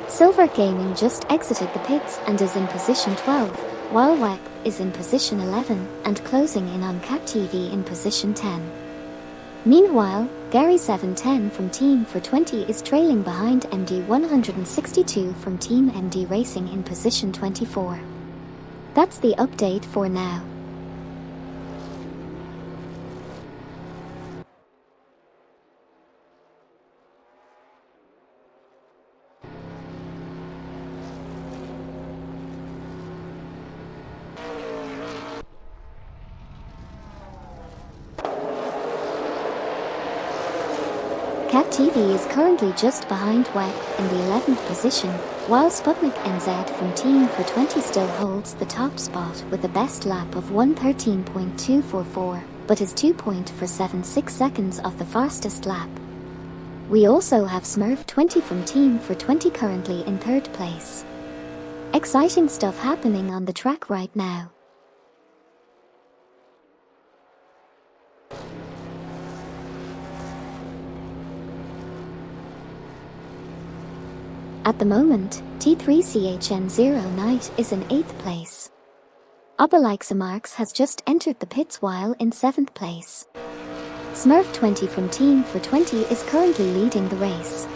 Silver Gaming just exited the pits and is in position 12, while WEC is in position 11 and closing in on Cat TV in position 10. Meanwhile, Gary 710 from Team for 20 is trailing behind MD 162 from Team MD Racing in position 24. That's the update for now. Cat TV is currently just behind WEC in the 11th position, while Sputnik NZ from Team for 20 still holds the top spot with a best lap of 1:13.244, but is 2.476 seconds off the fastest lap. We also have Smurf 20 from Team for 20 currently in 3rd place. Exciting stuff happening on the track right now. At the moment, T3CHN0 Knight is in 8th place. Obelix Marks has just entered the pits while in 7th place. Smurf 20 from Team for 20 is currently leading the race.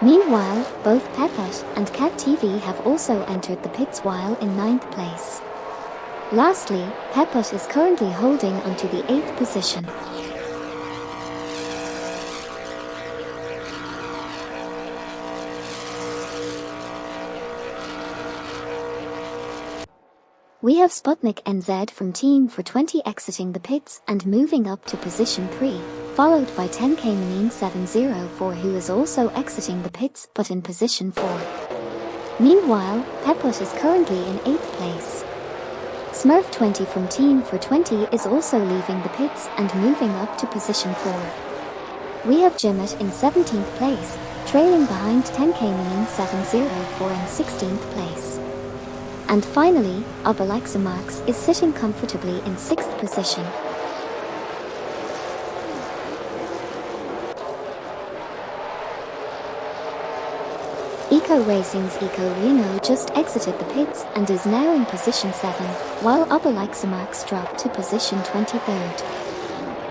Meanwhile, both Pepot and Cat TV have also entered the pits while in 9th place. Lastly, Pepot is currently holding onto the 8th position. We have Sputnik NZ from Team for 20 exiting the pits and moving up to position 3, followed by 10K Manine 704 who is also exiting the pits but in position 4. Meanwhile, Pepot is currently in 8th place. Smurf 20 from Team for 20 is also leaving the pits and moving up to position 4. We have Jimmet in 17th place, trailing behind 10K Manine 704 in 16th place. And finally, Obelix Marks is sitting comfortably in 6th position. Eco Racing's Eco Reno just exited the pits and is now in position 7, while Obelix Marks dropped to position 23rd.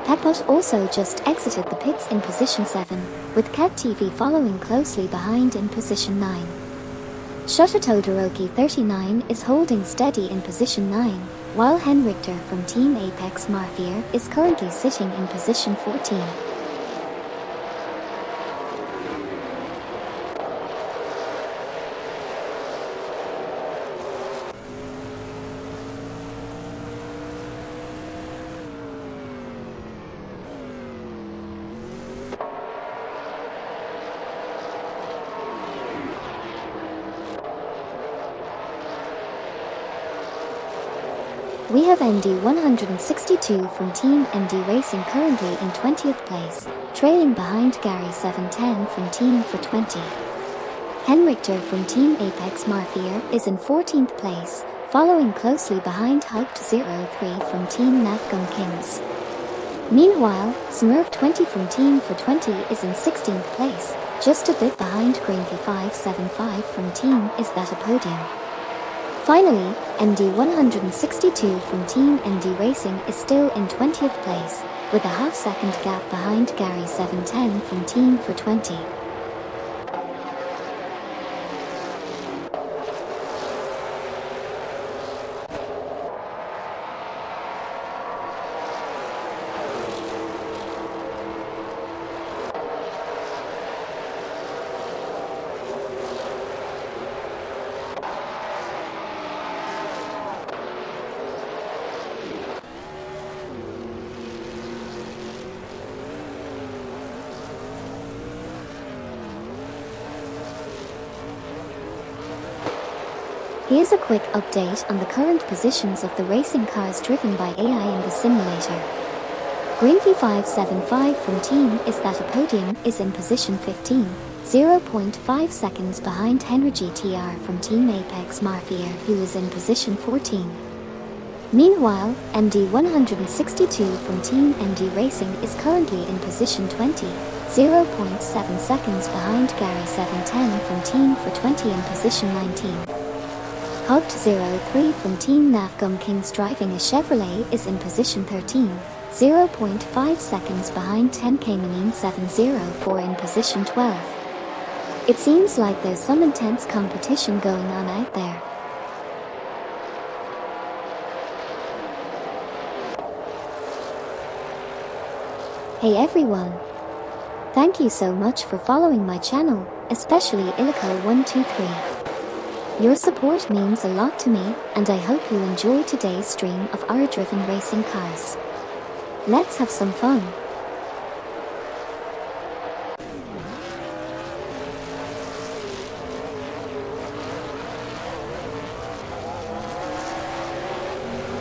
Pepot also just exited the pits in position 7, with Cat TV following closely behind in position 9. Shota Todoroki 39 is holding steady in position 9, while Hen Richter from Team Apex Marfier is currently sitting in position 14. We have ND 162 from Team ND Racing currently in 20th place, trailing behind Gary 710 from Team for 20. Hen Richter from Team Apex Marfier is in 14th place, following closely behind Hyped 03 from Team Nafgun Kings. Meanwhile, Smurf 20 from Team for 20 is in 16th place, just a bit behind Greenfy 575 from Team Is That a Podium. Finally, MD 162 from Team MD Racing is still in 20th place, with a half-second gap behind Gary 710 from Team for 20. Here's a quick update on the current positions of the racing cars driven by AI in the simulator. Greenfy575 from Team Is That a Podium is in position 15, 0.5 seconds behind Henry GTR from Team Apex Mafia, who is in position 14. Meanwhile, MD162 from Team MD Racing is currently in position 20, 0.7 seconds behind Gary 710 from Team for 20 in position 19. Hugged03 from Team Navgum Kings driving a Chevrolet is in position 13, 0.5 seconds behind 10K Manine 704 in position 12. It seems like there's some intense competition going on out there. Hey everyone! Thank you so much for following my channel, especially Illico123. Your support means a lot to me, and I hope you enjoy today's stream of our driven racing cars. Let's have some fun!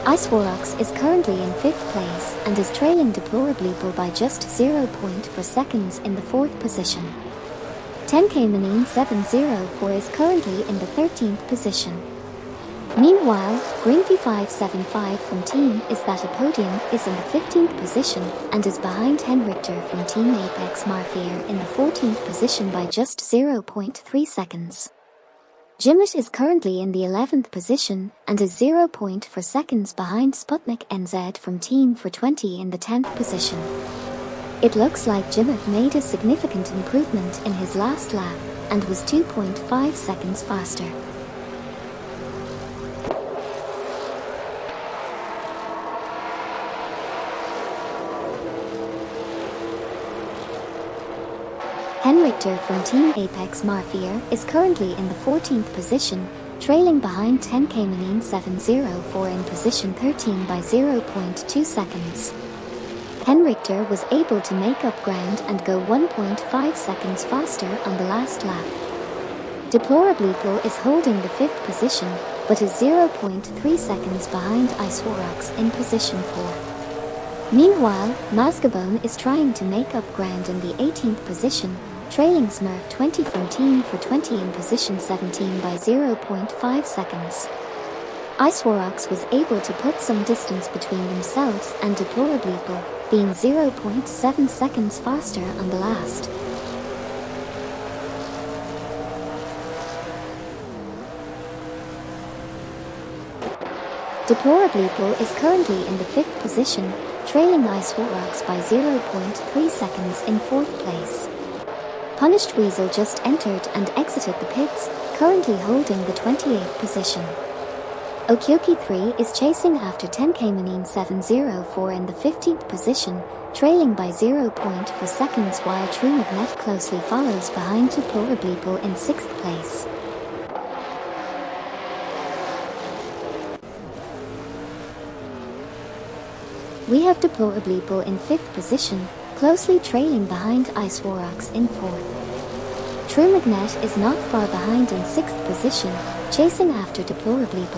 Icewallox is currently in 5th place and is trailing deplorably by just 0.4 seconds in the 4th position. 10K Manine 704 is currently in the 13th position. Meanwhile, Greenfy575 from Team Is That a Podium is in the 15th position and is behind Henrichter from Team Apex Mafia in the 14th position by just 0.3 seconds. Jimmet is currently in the 11th position and is 0.4 seconds behind Sputnik NZ from Team for 20 in the 10th position. It looks like Jimmet made a significant improvement in his last lap and was 2.5 seconds faster. Henrichter from Team Apex Mafia is currently in the 14th position, trailing behind 10K Manine 704 in position 13 by 0.2 seconds. Henrichter was able to make up ground and go 1.5 seconds faster on the last lap. Deplorably is holding the 5th position, but is 0.3 seconds behind Icewallox in position 4. Meanwhile, Mazgabone is trying to make up ground in the 18th position, trailing Smurf 20 from Team for 20 in position 17 by 0.5 seconds. Icewallox was able to put some distance between themselves and Deplorably, being 0.7 seconds faster on the last. Deplorably is currently in the 5th position, trailing Icewallox by 0.3 seconds in 4th place. Punished Weasel just entered and exited the pits, currently holding the 28th position. Okyoki3 is chasing after 10K Manine 704 in the 15th position, trailing by 0.4 seconds, while True Magnet closely follows behind Deplorably in 6th place. We have Deplorably in 5th position, closely trailing behind Icewallox in 4th. True Magnet is not far behind in 6th position, chasing after Deplorably.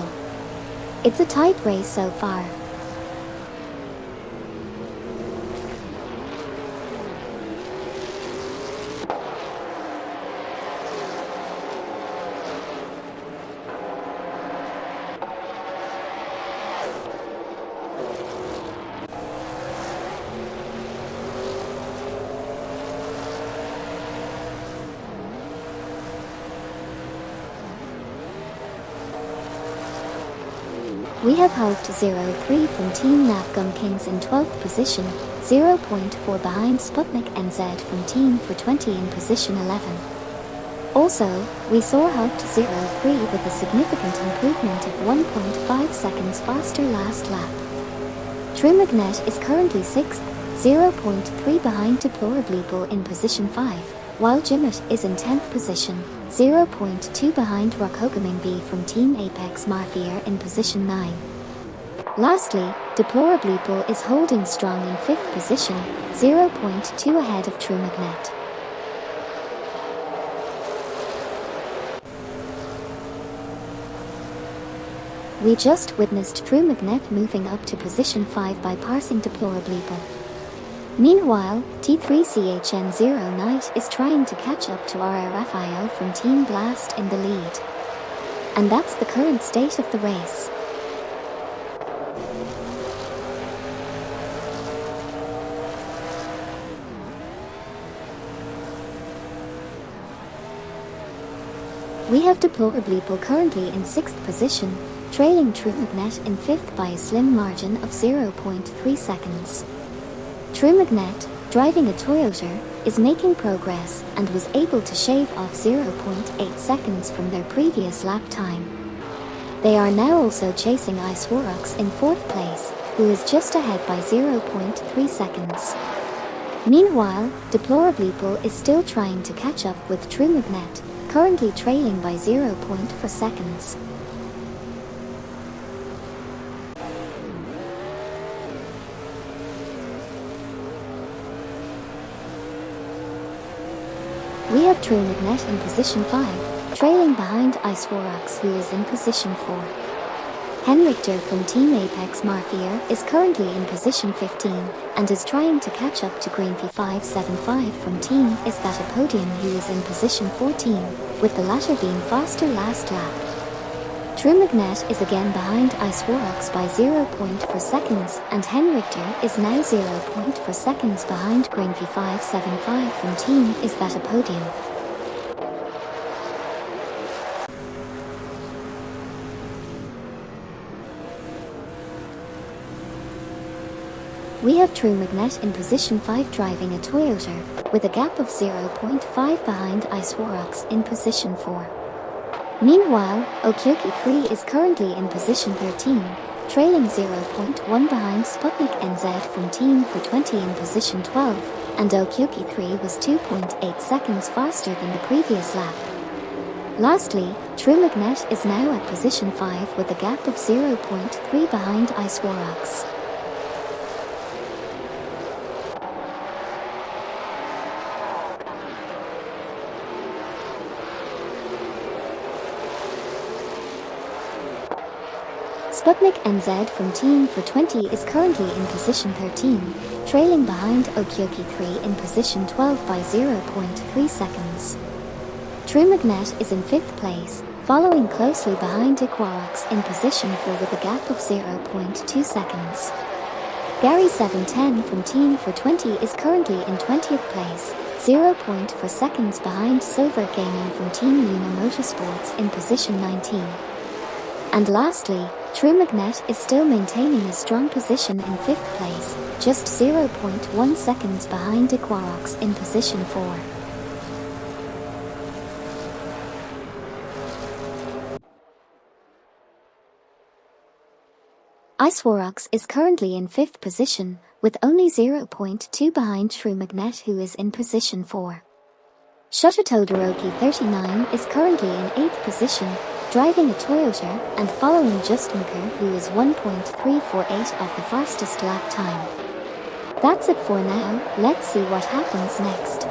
It's a tight race so far. We have Hugged03 from Team Navgum Kings in 12th position, 0.4 behind Sputnik NZ from Team for 20 in position 11. Also, we saw Hugged03 with a significant improvement of 1.5 seconds faster last lap. True Magnet is currently 6th, 0.3 behind Deplorably in position 5, while Jimmet is in 10th position, 0.2 behind Rockhogaming V from Team Apex Mafia in position 9. Lastly, Deplorably is holding strong in 5th position, 0.2 ahead of True Magnet. We just witnessed True Magnet moving up to position 5 by passing Deplorably. Meanwhile, T3CHN0 Knight is trying to catch up to RRFIL from Team Blast in the lead. And that's the current state of the race. We have Deplorably currently in 6th position, trailing True Magnet in 5th by a slim margin of 0.3 seconds. True Magnet, driving a Toyota, is making progress and was able to shave off 0.8 seconds from their previous lap time. They are now also chasing Iceworks in 4th place, who is just ahead by 0.3 seconds. Meanwhile, Deplorably is still trying to catch up with True Magnet, currently trailing by 0.4 seconds. We have True Magnet in position 5, trailing behind Iceworks, who is in position 4. Henrichter from Team Apex Mafia is currently in position 15 and is trying to catch up to Greenfy575 from Team Is That a Podium, who is in position 14, with the latter being faster last lap. True Magnet is again behind Iceworks by 0.4 seconds, and Henrichter is now 0.4 seconds behind Greenfy575 from Team Is That a Podium. We have True Magnet in position 5 driving a Toyota, with a gap of 0.5 behind Iceworks in position 4. Meanwhile, Okyoki3 is currently in position 13, trailing 0.1 behind Sputnik NZ from Team for 20 in position 12, and Okyoki3 was 2.8 seconds faster than the previous lap. Lastly, True Magnet is now at position 5 with a gap of 0.3 behind Iceworks. Sputnik NZ from Team for 20 is currently in position 13, trailing behind Okyoki3 in position 12 by 0.3 seconds. True Magnet is in 5th place, following closely behind Iceworks in position 4 with a gap of 0.2 seconds. Gary710 from Team for 20 is currently in 20th place, 0.4 seconds behind Silver Gaming from Team Luna Motorsports in position 19. And lastly, True Magnet is still maintaining a strong position in 5th place, just 0.1 seconds behind Iceworks in position 4. Iceworks is currently in 5th position, with only 0.2 behind True Magnet, who is in position 4. Shota Todoroki 39 is currently in 8th position, driving a Toyota and following Justin Kerr, who is 1.348 of the fastest lap time. That's it for now, let's see what happens next.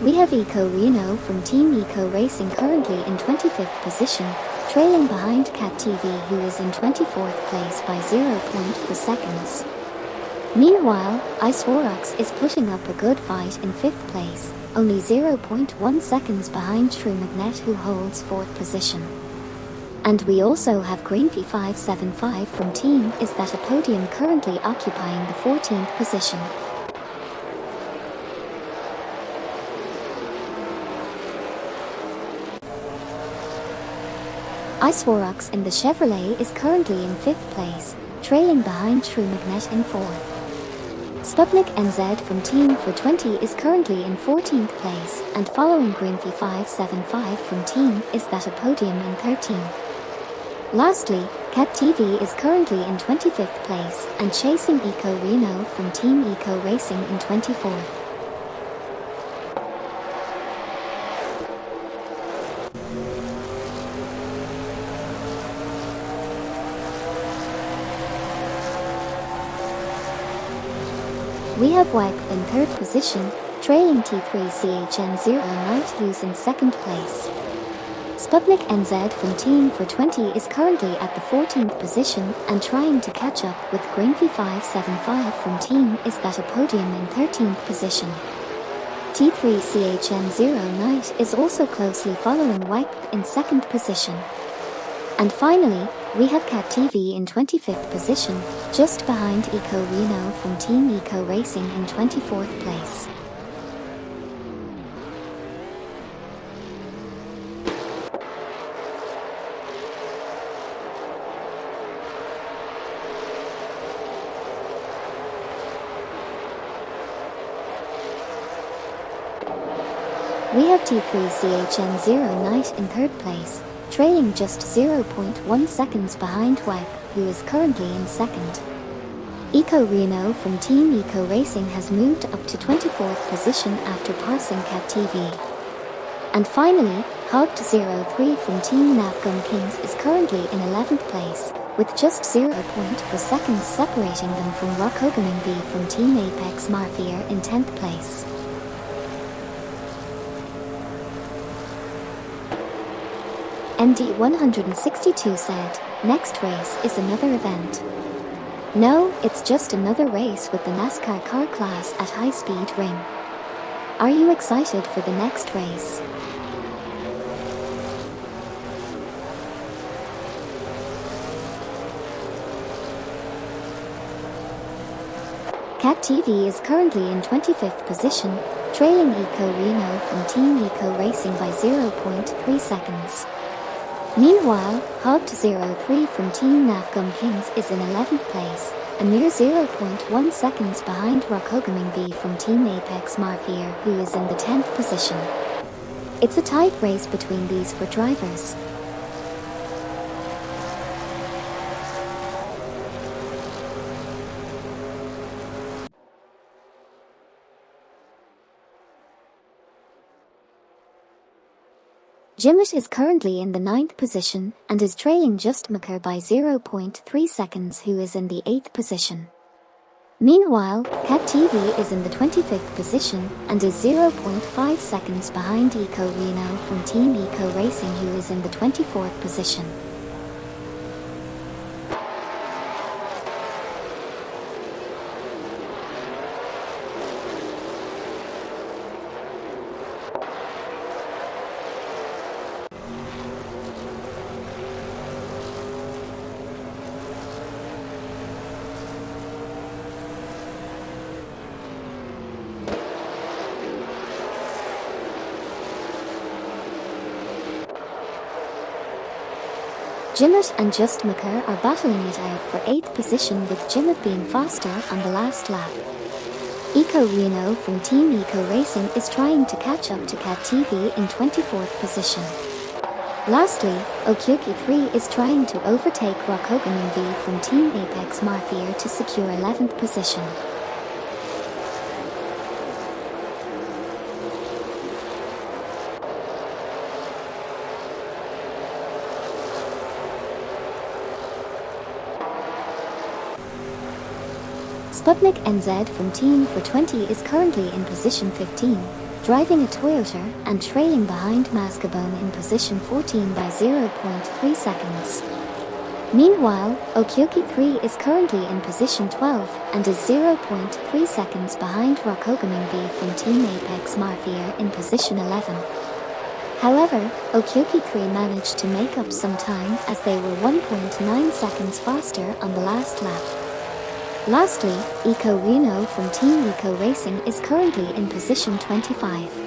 We have Eco Reno from Team Eco Racing currently in 25th position, trailing behind Cat TV, who is in 24th place by 0.4 seconds. Meanwhile, Iceworks is putting up a good fight in 5th place, only 0.1 seconds behind True Magnet, who holds 4th position. And we also have Greenfy575 from Team Is That a Podium currently occupying the 14th position. Iceworks in the Chevrolet is currently in 5th place, trailing behind True Magnet in 4th. Sputnik NZ from Team for 20 is currently in 14th place, and following Greenfy575 from Team Is That a Podium in 13th. Lastly, Cat TV is currently in 25th place, and chasing Eco Reno from Team Eco Racing in 24th. We have Wipe in 3rd position, trailing T3CHN0 Knight who's in 2nd place. Sputnik NZ from Team for 20 is currently at the 14th position and trying to catch up with Greenfy 575 from Team is at a podium in 13th position. T3CHN0 Knight is also closely following Wipe in 2nd position. And finally, we have Cat TV in 25th position, just behind Eco Reno from Team Eco Racing in 24th place. We have T3CHN0 Knight in 3rd place, trailing just 0.1 seconds behind Wipe, who is currently in 2nd. Eco Reno from Team Eco Racing has moved up to 24th position after passing Cat TV. And finally, Hogged03 from Team Navgum Kings is currently in 11th place, with just 0.4 seconds separating them from Rockogaming V from Team Apex Mafia in 10th place. MD162 said, next race is another event. No, it's just another race with the NASCAR car class at high speed ring. Are you excited for the next race? Cat TV is currently in 25th position, trailing Eco Reno from Team Eco Racing by 0.3 seconds. Meanwhile, Hogged03 from Team Navgum Kings is in 11th place, a mere 0.1 seconds behind Rockogaming V from Team Apex Mafia who is in the 10th position. It's a tight race between these four drivers. Jimmet is currently in the 9th position and is trailing just Maker by 0.3 seconds who is in the 8th position. Meanwhile, Cat TV is in the 25th position and is 0.5 seconds behind Eco Reno from Team Eco Racing who is in the 24th position. Jimmet and Just Maker are battling it out for 8th position with Jimmet being faster on the last lap. Eco Reno from Team Eco Racing is trying to catch up to Cat TV in 24th position. Lastly, Okyoki3 is trying to overtake Rockogaming V from Team Apex Mafia to secure 11th position. Sputnik NZ from Team for 20 is currently in position 15, driving a Toyota and trailing behind Mascabone in position 14 by 0.3 seconds. Meanwhile, Okyoki3 is currently in position 12 and is 0.3 seconds behind Rockogaming V from Team Apex Mafia in position 11. However, Okyoki3 managed to make up some time as they were 1.9 seconds faster on the last lap. Lastly, Eco Reno from Team Eco Racing is currently in position 25.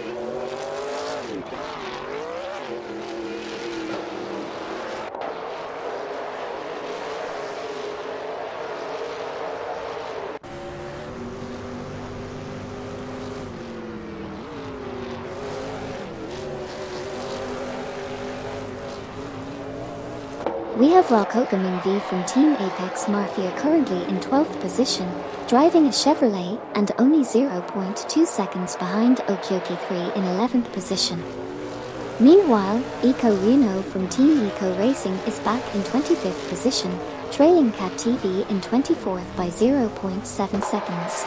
We have Rockogaming V from Team Apex Mafia currently in 12th position, driving a Chevrolet and only 0.2 seconds behind Okyoki3 in 11th position. Meanwhile, Eco Reno from Team Eco Racing is back in 25th position, trailing Cat TV in 24th by 0.7 seconds.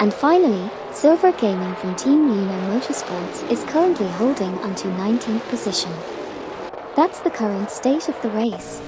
And finally, Silver Gaming from Team Uno Motorsports is currently holding onto 19th position. That's the current state of the race.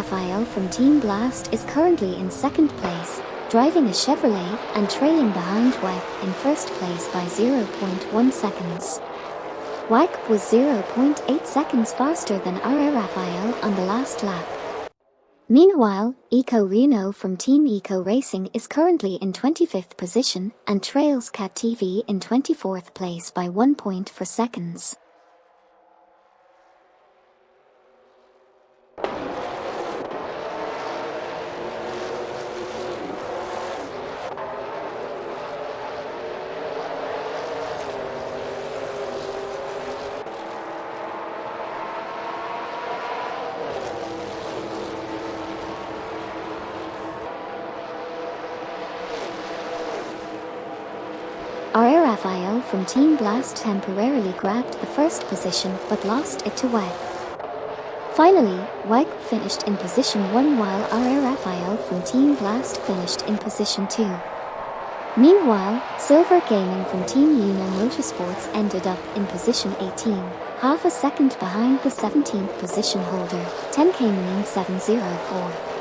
Rafael from Team Blast is currently in second place, driving a Chevrolet and trailing behind WEC in first place by 0.1 seconds. WEC was 0.8 seconds faster than Rafael on the last lap. Meanwhile, Eco Reno from Team Eco Racing is currently in 25th position and trails Cat TV in 24th place by 1.4 seconds. Rafael from Team Blast temporarily grabbed the first position but lost it to WEC. Finally, WEC finished in position 1 while Rafael from Team Blast finished in position 2. Meanwhile, Silver Gaming from Team Uno Motorsports ended up in position 18, half a second behind the 17th position holder, 10K704.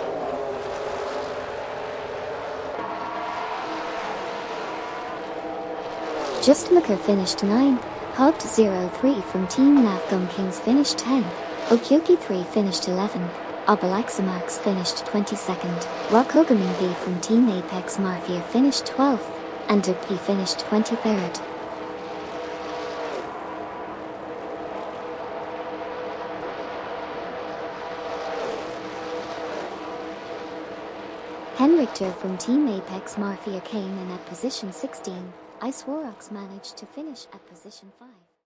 Just Maker finished 9th, Hugged 03 from Team Navgum Kings finished 10th, Okyoki 3 finished 11th, Obalaxamax finished 22nd, Rokogamin V from Team Apex Mafia finished 12th, and Dupli finished 23rd. Henrichter from Team Apex Mafia came in at position 16. Ice Warrox managed to finish at position 5.